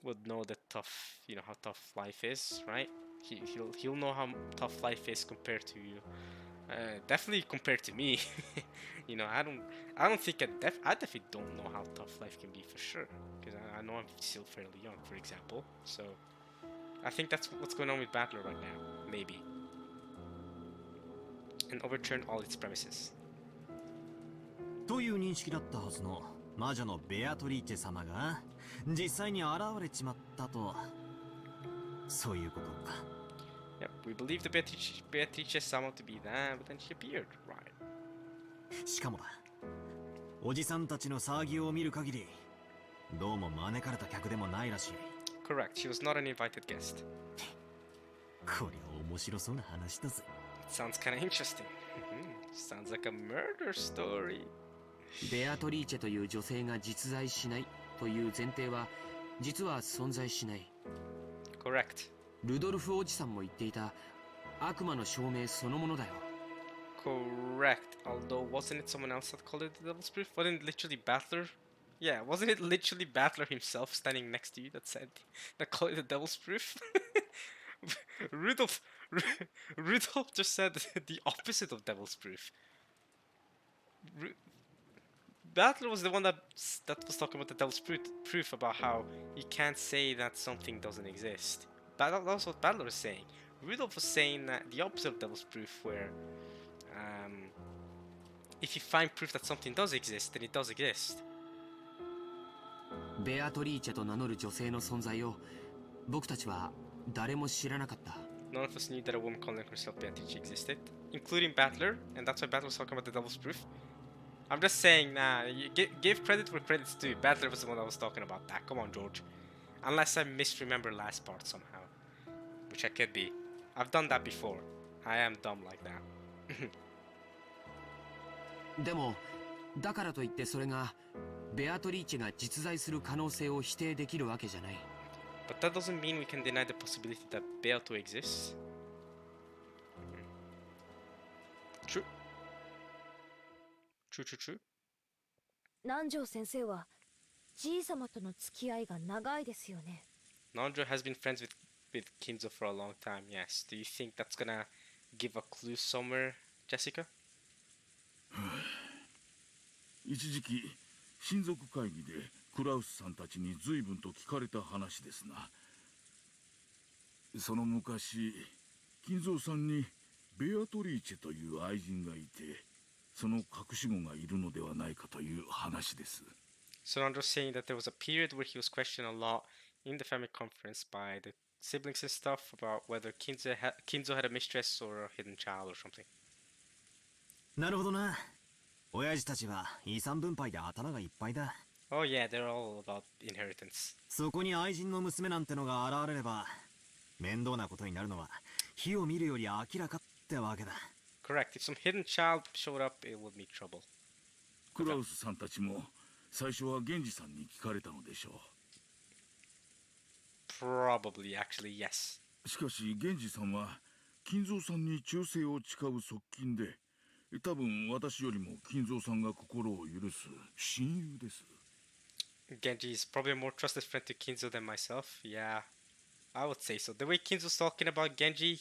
would know that how tough life is, right? He'll know how tough life is compared to you. Definitely compared to me. I don't think I definitely don't know how tough life can be for sure, because I know I'm still fairly young, for example. So I think that's what's going on with Battler right now, maybe. And overturn all its premises. という認識だったはずの魔女のベアトリーチェ様が実際に現れちまったと、そういうことか。Yep, we believe the Beatrice Sama to be there, but then she appeared, right? しかもだ、おじさんたちの騒ぎを見る限り、どうも招かれた客でもないらしい。Correct, she was not an invited guest. こりゃ面白そうな話だぜ。Sounds kind of interesting. Sounds like a murder story. ベアトリーチェという女性が実在しないという前提は実は存在しない。Correct. ルドルフおじさんも言っていた悪魔の証明そのものだよ。Correct. Although wasn't it someone else that called it the devil's proof? Wasn't it literally Battler, Yeah, wasn't it literally Battler himself standing next to you that said that called it the devil's proof? Rudolph, Rudolph just said the opposite of devil's proof. Ru- Battler was the one that was talking about the devil's proof about how you can't say that something doesn't exist. That was what Battler was saying. Rudolph was saying that the opposite of devil's proof, where if you find proof that something does exist, then it does exist. ベアトリーチェと名乗る女性の存在を僕たちは誰も知らなかった。 None of us knew that a woman calling herself Beatrice existed, including Battler, and that's why Battler was talking about the devil's proof. I'm just saying, nah, give credit where credit's due. Battler was the one that was talking about that. Come on, George. Unless I misremember last part somehow, which I could be. I've done that before. I am dumb like that. でもだからといってそれがベアトリーチェが実在する可能性を否定できるわけじゃない。 But that doesn't mean we can deny the possibility that Beato exists. True. True. 南條先生はじい様との付き合いが長いですよね。 Nandro has been friends with Kinzo for a long time, yes. Do you think that's gonna give a clue somewhere, Jessica? 一時期親族会議でクラウスさんたちに随分と聞かれた話ですな。その昔金蔵さんにベアトリーチェという愛人がいて、その隠し子がいるのではないかという話です。 So Nandro's saying that there was a period where he was questioned a lot in the family conference by the siblings and stuff about whether Kinzo had a mistress or a hidden child or something. なるほどな。親父たちは遺産分配で頭がいっぱいだ。 Oh yeah, they're all about inheritance. そこに愛人の娘なんてのが現れれば面倒なことになるのは火を見るより明らかってわけだ。 Correct. If some hidden child showed up, it would meet trouble. クラウスさんたちも最初は源氏さんに聞かれたのでしょう。 Probably, actually, yes. しかし源氏さんは金蔵さんに忠誠を誓う側近で、多分私よりも金蔵さんが心を許す親友です。 Genji is probably a more trusted friend to Kinzo than myself. Yeah, I would say so. The way Kinzo's talking about Genji,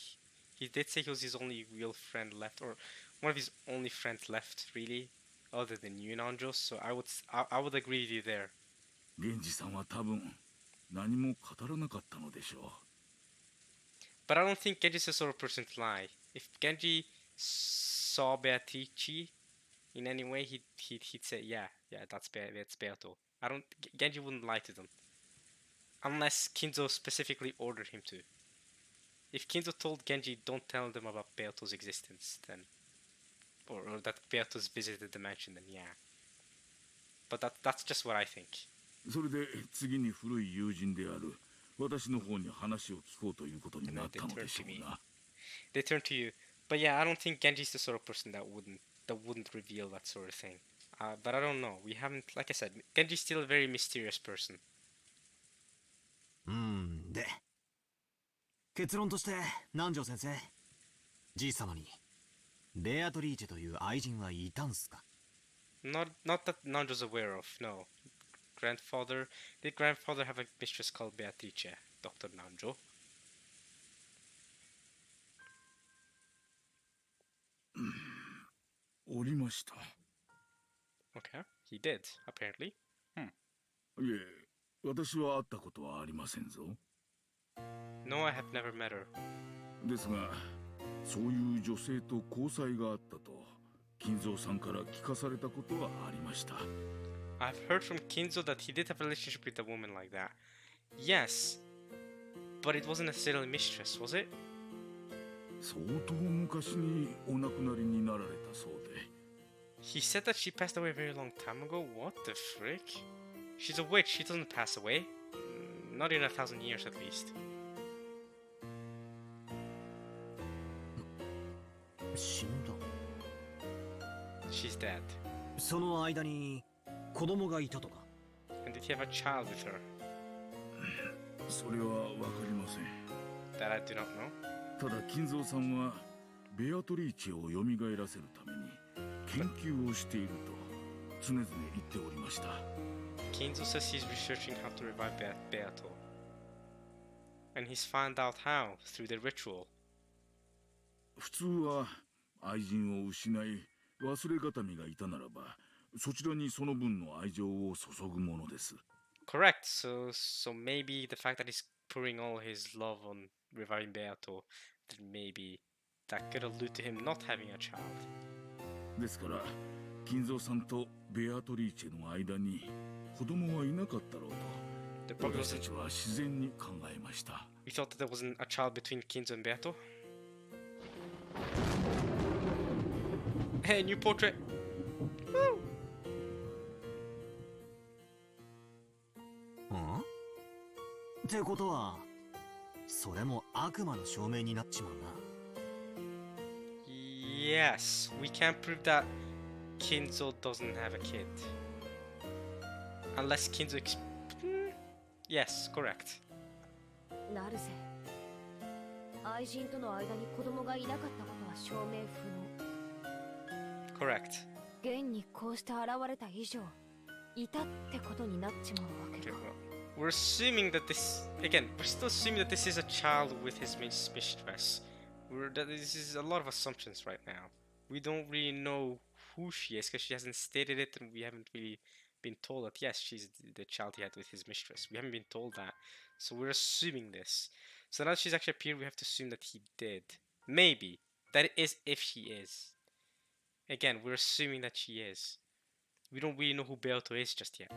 he did say he was his only real friend left, or one of his only friends left, really, other than you, Nanjo. So I would agree with you there. 源氏さんは多分何も語らなかったのでしょう。 But I don't think Genji's the sort of person to lie. If Genji saw Beatrice in any way, he'd say, yeah, that's Beato. Genji wouldn't lie to them. Unless Kinzo specifically ordered him to. If Kinzo told Genji, don't tell them about Beato's existence, then... Or that Beato's visited the mansion, then yeah. But that's just what I think. それで次に古い友人である私の方に話を聞こうということになったのでしょうな。 They turn to you. But yeah, I don't think Genji's the sort of person that wouldn't reveal that sort of thing. But I don't know. We haven't, like I said, Genji's still a very mysterious person. で結論として南條先生、じい様にベアトリーチェという愛人はいたんすか？ Not that Nanjo's aware of, no. Did grandfather have a mistress called Beatrice, Dr. Nanjo? おりました。 Okay, he did, apparently. いえ、私は会ったことはありませんぞ。 No, I have never met her. ですが、そういう女性と交際があったと金蔵さんから聞かされたことはありました。 I've heard from Kinzo that he did have a relationship with a woman like that. Yes, but it wasn't necessarily mistress, was it? 相当昔にお亡くなりになられたそうで。 He said that she passed away a very long time ago. What the frick? She's a witch. She doesn't pass away. Not in 1,000 years, at least. 死んだ。 She's dead. その間に子供がいたとか？ And did he have a child with her? それはわかりません。 That I do not know. ただ金蔵さんはベアトリーチェを蘇らせるために研究をしていると常々言っておりました。Kinzo says he's researching how to revive Beato. And he's found out how, through the ritual. 普通は愛人を失い忘れがたみがいたならばそちらにその分の愛情を注ぐものです。 Correct, so maybe the fact that he's pouring all his love on reviving Beato, then maybe that could allude to him not having a child. ですから金蔵さんとベアトリーチェの間に子供はいなかったろう The と problem 私た wasn't, ちは自然に考えました。 we thought that there wasn't a child between Kinzo and Beato. Hey, new portrait! Woo! んってことはそれも悪魔の証明になっちまうな。 Yes, we can't prove that Kinzo doesn't have a kid. Unless Kinzo Yes, correct. なるぜ。愛人との間に子供がいなかったことは証明不能。 Correct. 現にこうして現れた以上、いたってことになっちまうわけ Okay, だ。 well, we're assuming that this again. We're still assuming that this is a child with his mistress. This is a lot of assumptions right now. We don't really know who she is because she hasn't stated it, and we haven't really been told that yes, she's the child he had with his mistress. We haven't been told that, so we're assuming this. So now that she's actually appeared, we have to assume that he did. Maybe that is if she is. Again, we're assuming that she is. We don't really know who Beato is just yet.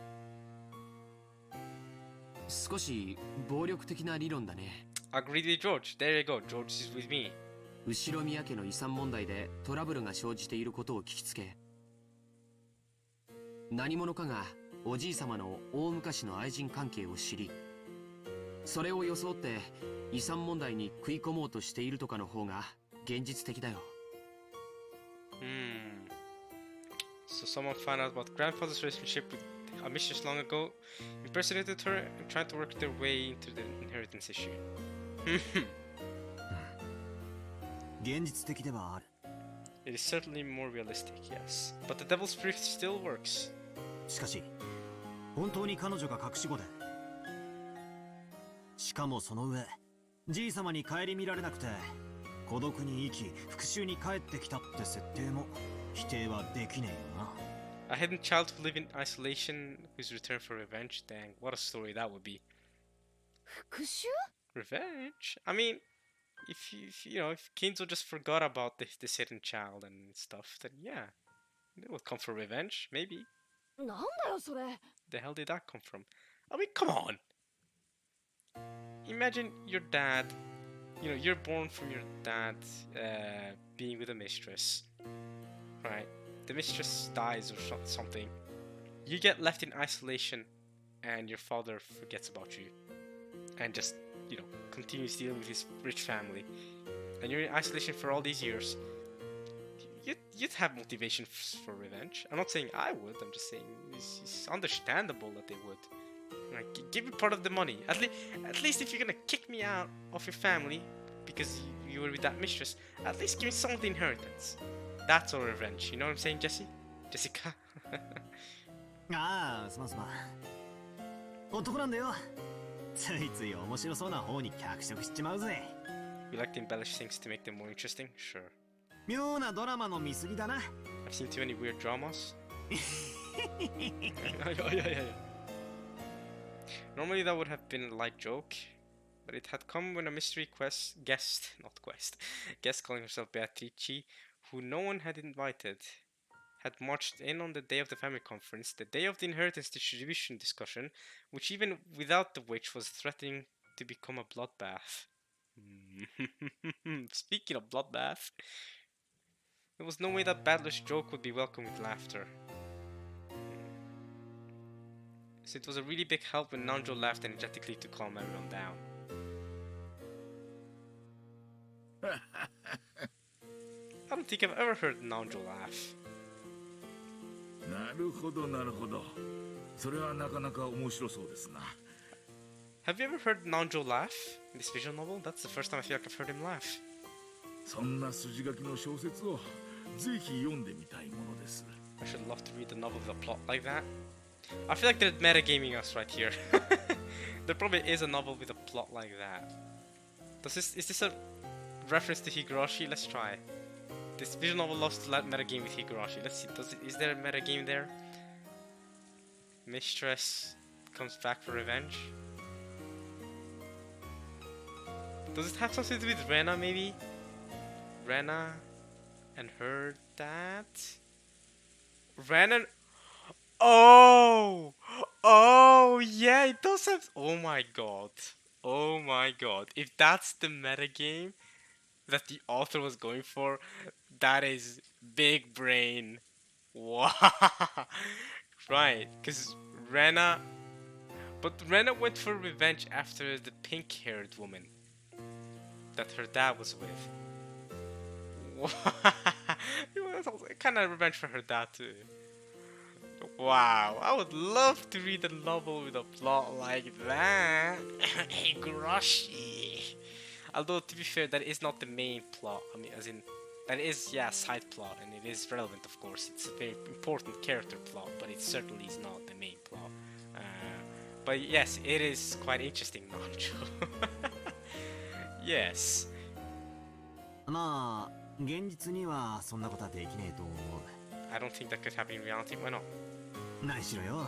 少し暴力的な理論だね。 Agreed with George. There you go. George is with me. 後宮家の遺産問題でトラブルが生じていることを聞きつけ、何者かがおじい様の大昔の愛人関係を知り、それを装って遺産問題に食い込もうとしているとかの方が現実的だよ。So someone found out about grandfather's relationship with a mistress long ago, impersonated her, and tried to work their way into the inheritance issue. 現実的ではある。 It is certainly more realistic, yes. But the devil's trick still works. しかし本当に彼女が隠し子で、しかもその上じい様に顧みられなくて孤独に生き復讐に帰ってきたって設定も否定はできねえよな。 A hidden child who lived in isolation who's returned for revenge. Dang, what a story that would be. 復讐？ Revenge? I mean, if Kinzo just forgot about this hidden child and stuff, then yeah, it would come for revenge, maybe. なんだよそれ。 The hell did that come from? I mean, come on! Imagine your dad, you're born from your dad being with a mistress, right? The mistress dies or something. You get left in isolation and your father forgets about you and just, continues dealing with his rich family. And you're in isolation for all these years. You'd have motivation for revenge. I'm not saying I would, I'm just saying it's understandable that they would. Like, give me part of the money. At least if you're gonna kick me out of your family because you were with that mistress, at least give me some of the inheritance. That's all revenge. You know what I'm saying, Jesse? Jessica? ああ、すまんすまん。男なんだよ。ついつい面白そうな方に脚色しちまうぜ。We like to embellish things to make them more interesting? Sure. 妙なドラマの見過ぎだな。I've seen too many weird dramas. Normally that would have been a light joke, but it had come when a mystery guest calling herself Beatrice, who no one had invited, had marched in on the day of the family conference, the day of the inheritance distribution discussion, which even without the witch was threatening to become a bloodbath. Speaking of bloodbath, there was no way that Badler's joke would be welcomed with laughter. So it was a really big help when Nanjo laughed energetically to calm everyone down. I don't think I've ever heard Nanjo laugh. なるほどなるほど。それはなかなか面白そうですな。 Have you ever heard Nanjo laugh in this visual novel? That's the first time I feel like I've heard him laugh. そんな筋書きの小説をぜひ読んでみたいものです。 I should love to read a novel with a plot like that. I feel like they're metagaming us right here. There probably is a novel with a plot like that. Is this a reference to Higurashi? Let's try. This visual novel loves to metagame with Higurashi. Let's see. Is there a metagame there? Mistress comes back for revenge. Does it have something to do with Rena, maybe? Rena and her dad? Rena. Oh! Oh, yeah, it does have. Oh my god. Oh my god. If that's the metagame that the author was going for, that is big brain. Wow. Right, because Rena. But Rena went for revenge after the pink haired woman that her dad was with. Wow. It was kind of revenge for her dad, too. Wow, I would love to read a novel with a plot like that. Higurashi. Although, to be fair, that is not the main plot. I mean, as in, that is, yeah, side plot, and it is relevant, of course. It's a very important character plot, but it certainly is not the main plot. But yes, it is quite interesting, Nancho. Yes. まあ現実にはそんなことはできねえと思う。 I don't think that could happen in reality. Why not? 何しろよ。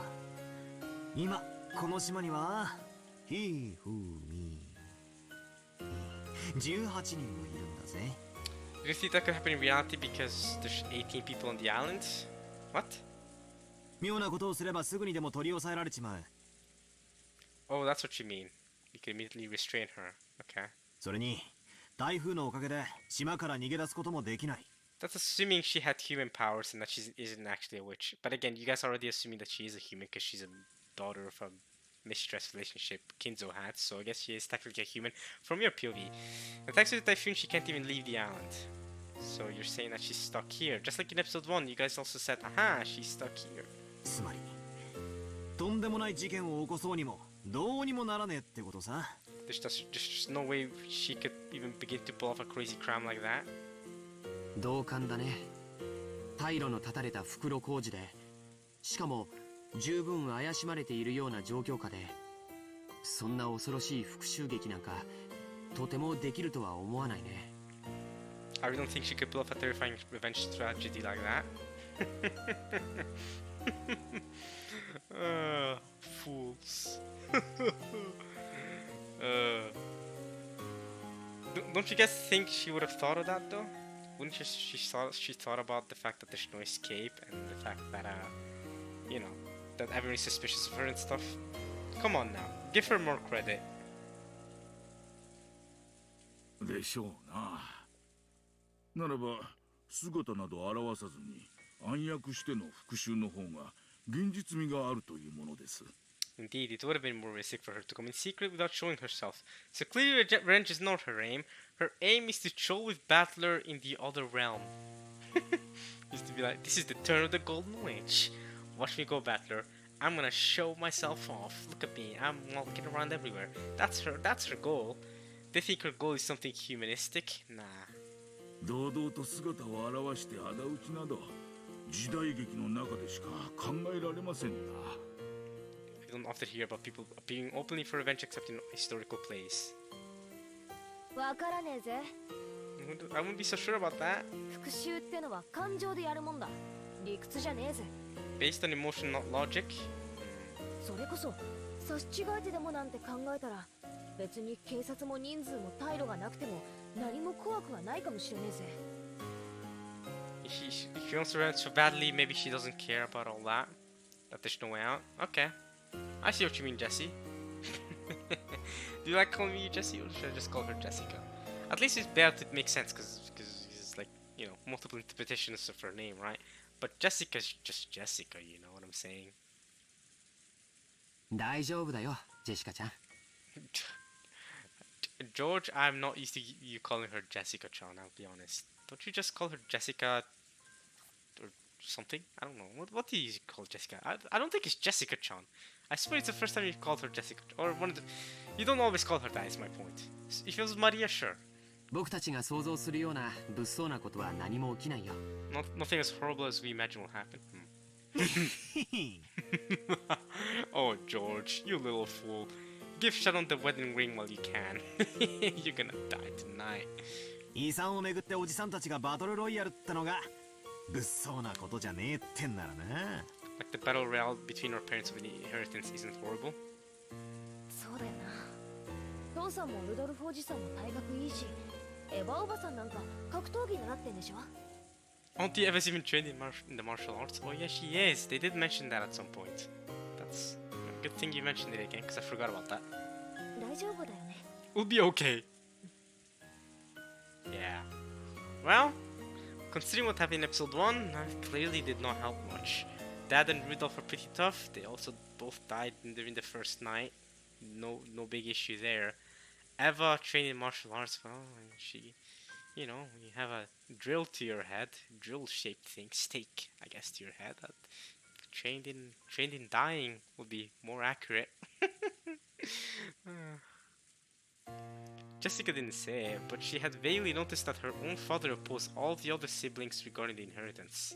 今この島にはひふみ18人もいるんだぜ。 Do you think that could happen in reality because there's 18 people on the island? What? 妙なことをすればすぐにでも取り押さえられちまう。 Oh, that's what you mean. You can immediately restrain her. Okay. それに台風のおかげで島から逃げ出すこともできない。 That's assuming she had human powers and that she isn't actually a witch. But again, you guys are already assuming that she is a human because she's a daughter of a mistress relationship Kinzo had. So I guess she is technically a human from your POV. And thanks to the typhoon, she can't even leave the island. So you're saying that she's stuck here. Just like in episode 1, you guys also said, aha, she's stuck here. つまりとんでもない事件を起こそうにもどうにもならねえってことさ。 There's just no way she could even begin to pull off a crazy crime like that. 同感だね。退路の断たれた袋小路で、しかも十分怪しまれているような状況下で、そんな恐ろしい復讐劇なんかとてもできるとは思わないね。I really don't think she could pull off a terrifying revenge tragedy like that. Fools. Don't you guys think she would have thought of that though? Wouldn't she thought about the fact that there's no escape and the fact that you know, that everyone's suspicious of her and stuff? Come on now, give her more credit. でしょうな。ならば姿など現さずに暗躍しての復讐の方が現実味があるというものです。 Indeed, it would have been more realistic for her to come in secret without showing herself. So clearly revenge is not her aim. Her aim is to troll with Battler in the other realm. Just to be like, this is the turn of the Golden Witch. Watch me go, Battler. I'm gonna show myself off. Look at me, I'm walking around everywhere. That's her goal. They think her goal is something humanistic? Nah. 堂々と姿を現して仇討ちなど時代劇の中でしか考えられませんな。 I don't often hear about people appearing openly for revenge except in historical plays. わからねえぜ。 I wouldn't be so sure about that. 復讐ってのは感情でやるもんだ。理屈じゃねえぜ。 Based on emotion, not logic. それこそ差し違えてでもなんて考えたら、別に警察も人数も退路がなくても何も怖くはないかもしれねえぜ。If she wants to run so badly, maybe she doesn't care about all that. That there's no way out. Okay. I see what you mean, Jessie. Do you like calling me Jessie, or should I just call her Jessica? At least it's better to make sense, because it's like, you know, multiple interpretations of her name, right? But Jessica's just Jessica, you know what I'm saying? 大丈夫だよ、ジェシカちゃん。George, I'm not used to you calling her Jessica-chan, I'll be honest. Don't you just call her Jessica or something? I don't know. What do you call Jessica? I don't think it's Jessica-chan. I swear it's the first time you called her Jessica. Or one of the... You don't always call her that, is my point. If it was Maria, sure. 僕たちが想像するような物騒なことは何も起きないよ。Nothing as horrible as we imagine will happen. Oh, George, you little fool. Give Sharon the wedding ring while you can. You're gonna die tonight. 遺産をめぐっておじさんたちがバトルロイヤルってのが物騒なことじゃねえってんならな。 Like the battle royale between our parents over the inheritance isn't horrible. そうだよな。父さんもルドルフおじさんも体格いいし、エヴァおばさんなんか格闘技習ってんでしょ。 Auntie Eva's even trained in the martial arts. Oh yeah, she is. They did mention that at some point. That's a good thing you mentioned it again, because I forgot about that. 大丈夫だよね。 We'll be okay. Yeah. Well, considering what happened in episode 1, clearly did not help much. Dad and Rudolph are pretty tough. They also both died during the first night. No big issue there. Eva trained in martial arts. Well, she, you know, you have a drill to your head, drill-shaped thing, stake, I guess, to your head. That trained in dying would be more accurate. Jessica didn't say it, but she had vaguely noticed that her own father opposed all the other siblings regarding the inheritance.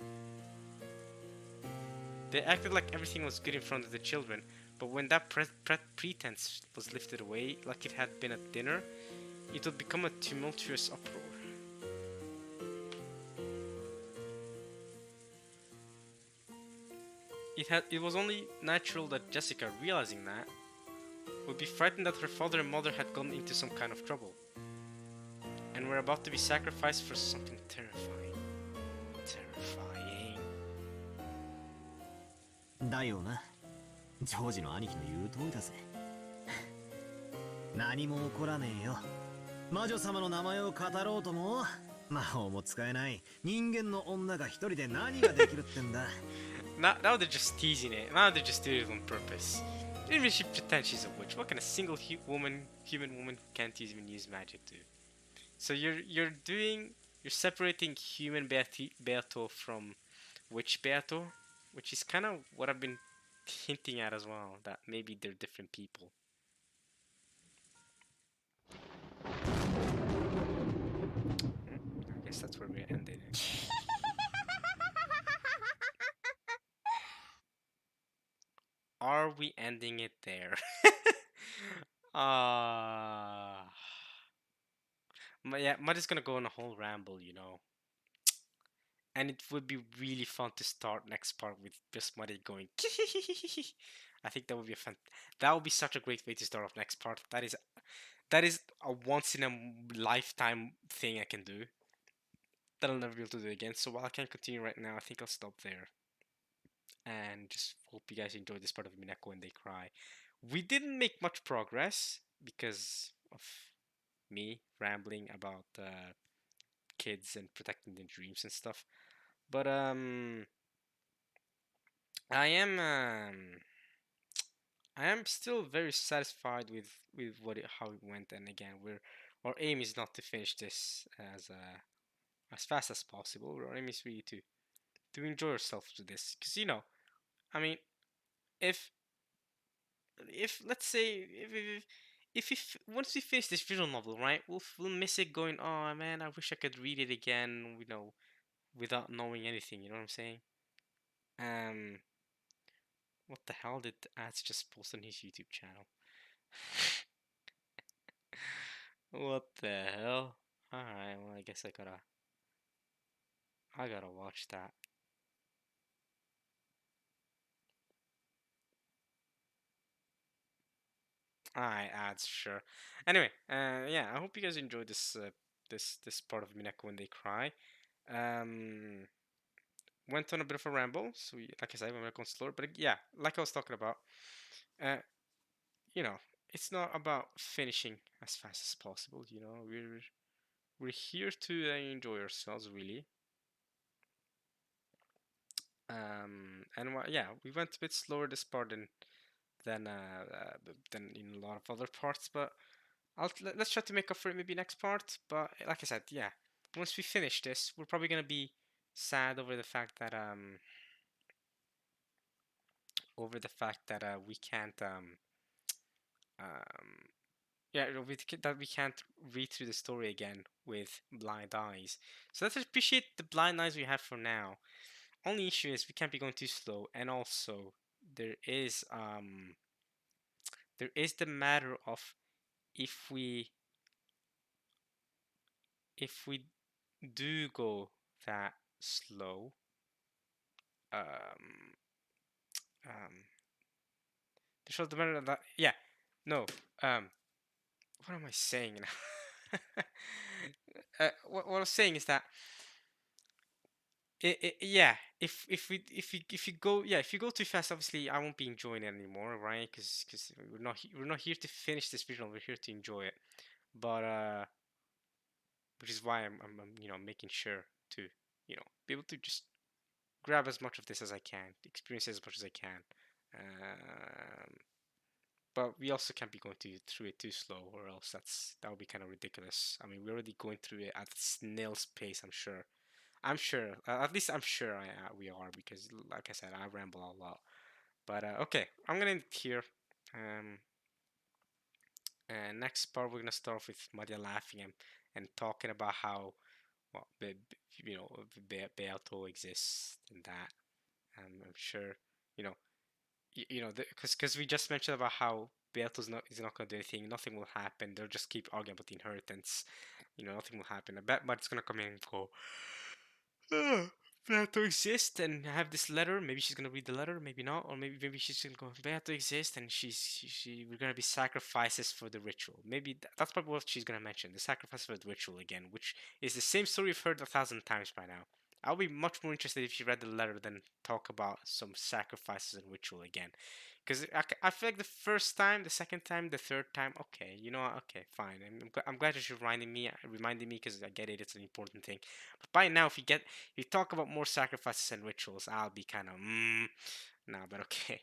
They acted like everything was good in front of the children, but when that pretense was lifted away, like it had been at dinner, it would become a tumultuous uproar. It was only natural that Jessica, realizing that, would be frightened that her father and mother had gone into some kind of trouble, and were about to be sacrificed for something terrifying. Terrifying. だよな。ジョージの兄貴の言う通りだぜ。何も起こらねえよ。魔女様の名前を語ろうとも魔法も使えない人間の女が一人で何ができるってんだ。Now they're just teasing it. Now they're just doing it on purpose. Even if she pretends she's a witch, what can a single human woman who can't even use magic do? So you're separating human Beato from witch Beato, which is kind of what I've been hinting at as well, that maybe they're different people. I guess that's where we ended it. Are we ending it there? Yeah, Muddy's gonna go on a whole ramble, you know. And it would be really fun to start next part with just Muddy going. I think that would be that would be such a great way to start off next part. That is a once in a lifetime thing I can do. That I'll never be able to do again. So while I can't continue right now, I think I'll stop there. And just hope you guys enjoyed this part of Minako when they cry. We didn't make much progress because of me rambling about kids and protecting their dreams and stuff. But I am still very satisfied with how it went. And again, our aim is not to finish this as fast as possible. Our aim is really to enjoy ourselves with this, because I mean, if let's say if once we finish this visual novel, right, we'll miss it going, oh man, I wish I could read it again, without knowing anything. You know what I'm saying? What the hell did Ads just post on his YouTube channel? What the hell? Alright, well, I guess I gotta watch that. Alright, Ads, sure. Anyway, yeah, I hope you guys enjoyed this this part of Minako when they cry. Went on a bit of a ramble, so like I said, we went on slower, but yeah, like I was talking about, uh, it's not about finishing as fast as possible. We're here to enjoy ourselves, really. Yeah, we went a bit slower this part than in a lot of other parts, but let's try to make up for it maybe next part. But like I said, yeah, once we finish this, we're probably gonna be sad over the fact that we can't yeah, that we can't read through the story again with blind eyes. So let's appreciate the blind eyes we have for now. Only issue is we can't be going too slow, and also there is the matter of if we do go that slow, um, um, there's also the matter of that, yeah, no, what am I saying now? What I was saying is that yeah, if you go, yeah, if you go too fast, obviously I won't be enjoying it anymore, right? Because we're not here to finish this video, we're here to enjoy it. But which is why I'm you know, making sure to, you know, be able to just grab as much of this as I can, experience as much as I can. Um, but we also can't be going through it too slow, or else that would be kind of ridiculous. I mean, we're already going through it at snail's pace. I'm sure. I'm sure. At least I'm sure we are, because, like I said, I ramble a lot. But okay, I'm gonna end it here. Um, and next part we're gonna start off with Maria laughing and talking about how, well, you know, Beato exists and that. I'm sure, you know, you know, because we just mentioned about how Beato's not is not gonna do anything. Nothing will happen. They'll just keep arguing about the inheritance. You know, nothing will happen. I bet Mart's gonna come in and go, Beato exists and have this letter. Maybe she's gonna read the letter, maybe not, or maybe she's gonna go, Beato exists and we're gonna be sacrifices for the ritual. Maybe that's probably what she's gonna mention, the sacrifice for the ritual again, which is the same story we've heard 1,000 times by now. I'll be much more interested if she read the letter than talk about some sacrifices and ritual again. Because I feel like the first time, the second time, the third time, okay, you know what, okay, fine. I'm glad that you're reminding me, because I get it, it's an important thing. But by now, if you talk about more sacrifices and rituals, I'll be kind of, nah, but okay.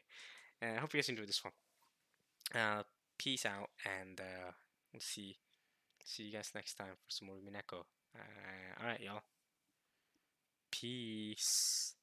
I hope you guys enjoyed this one. Peace out, and we'll see you guys next time for some more Umineko. Alright, y'all. Peace.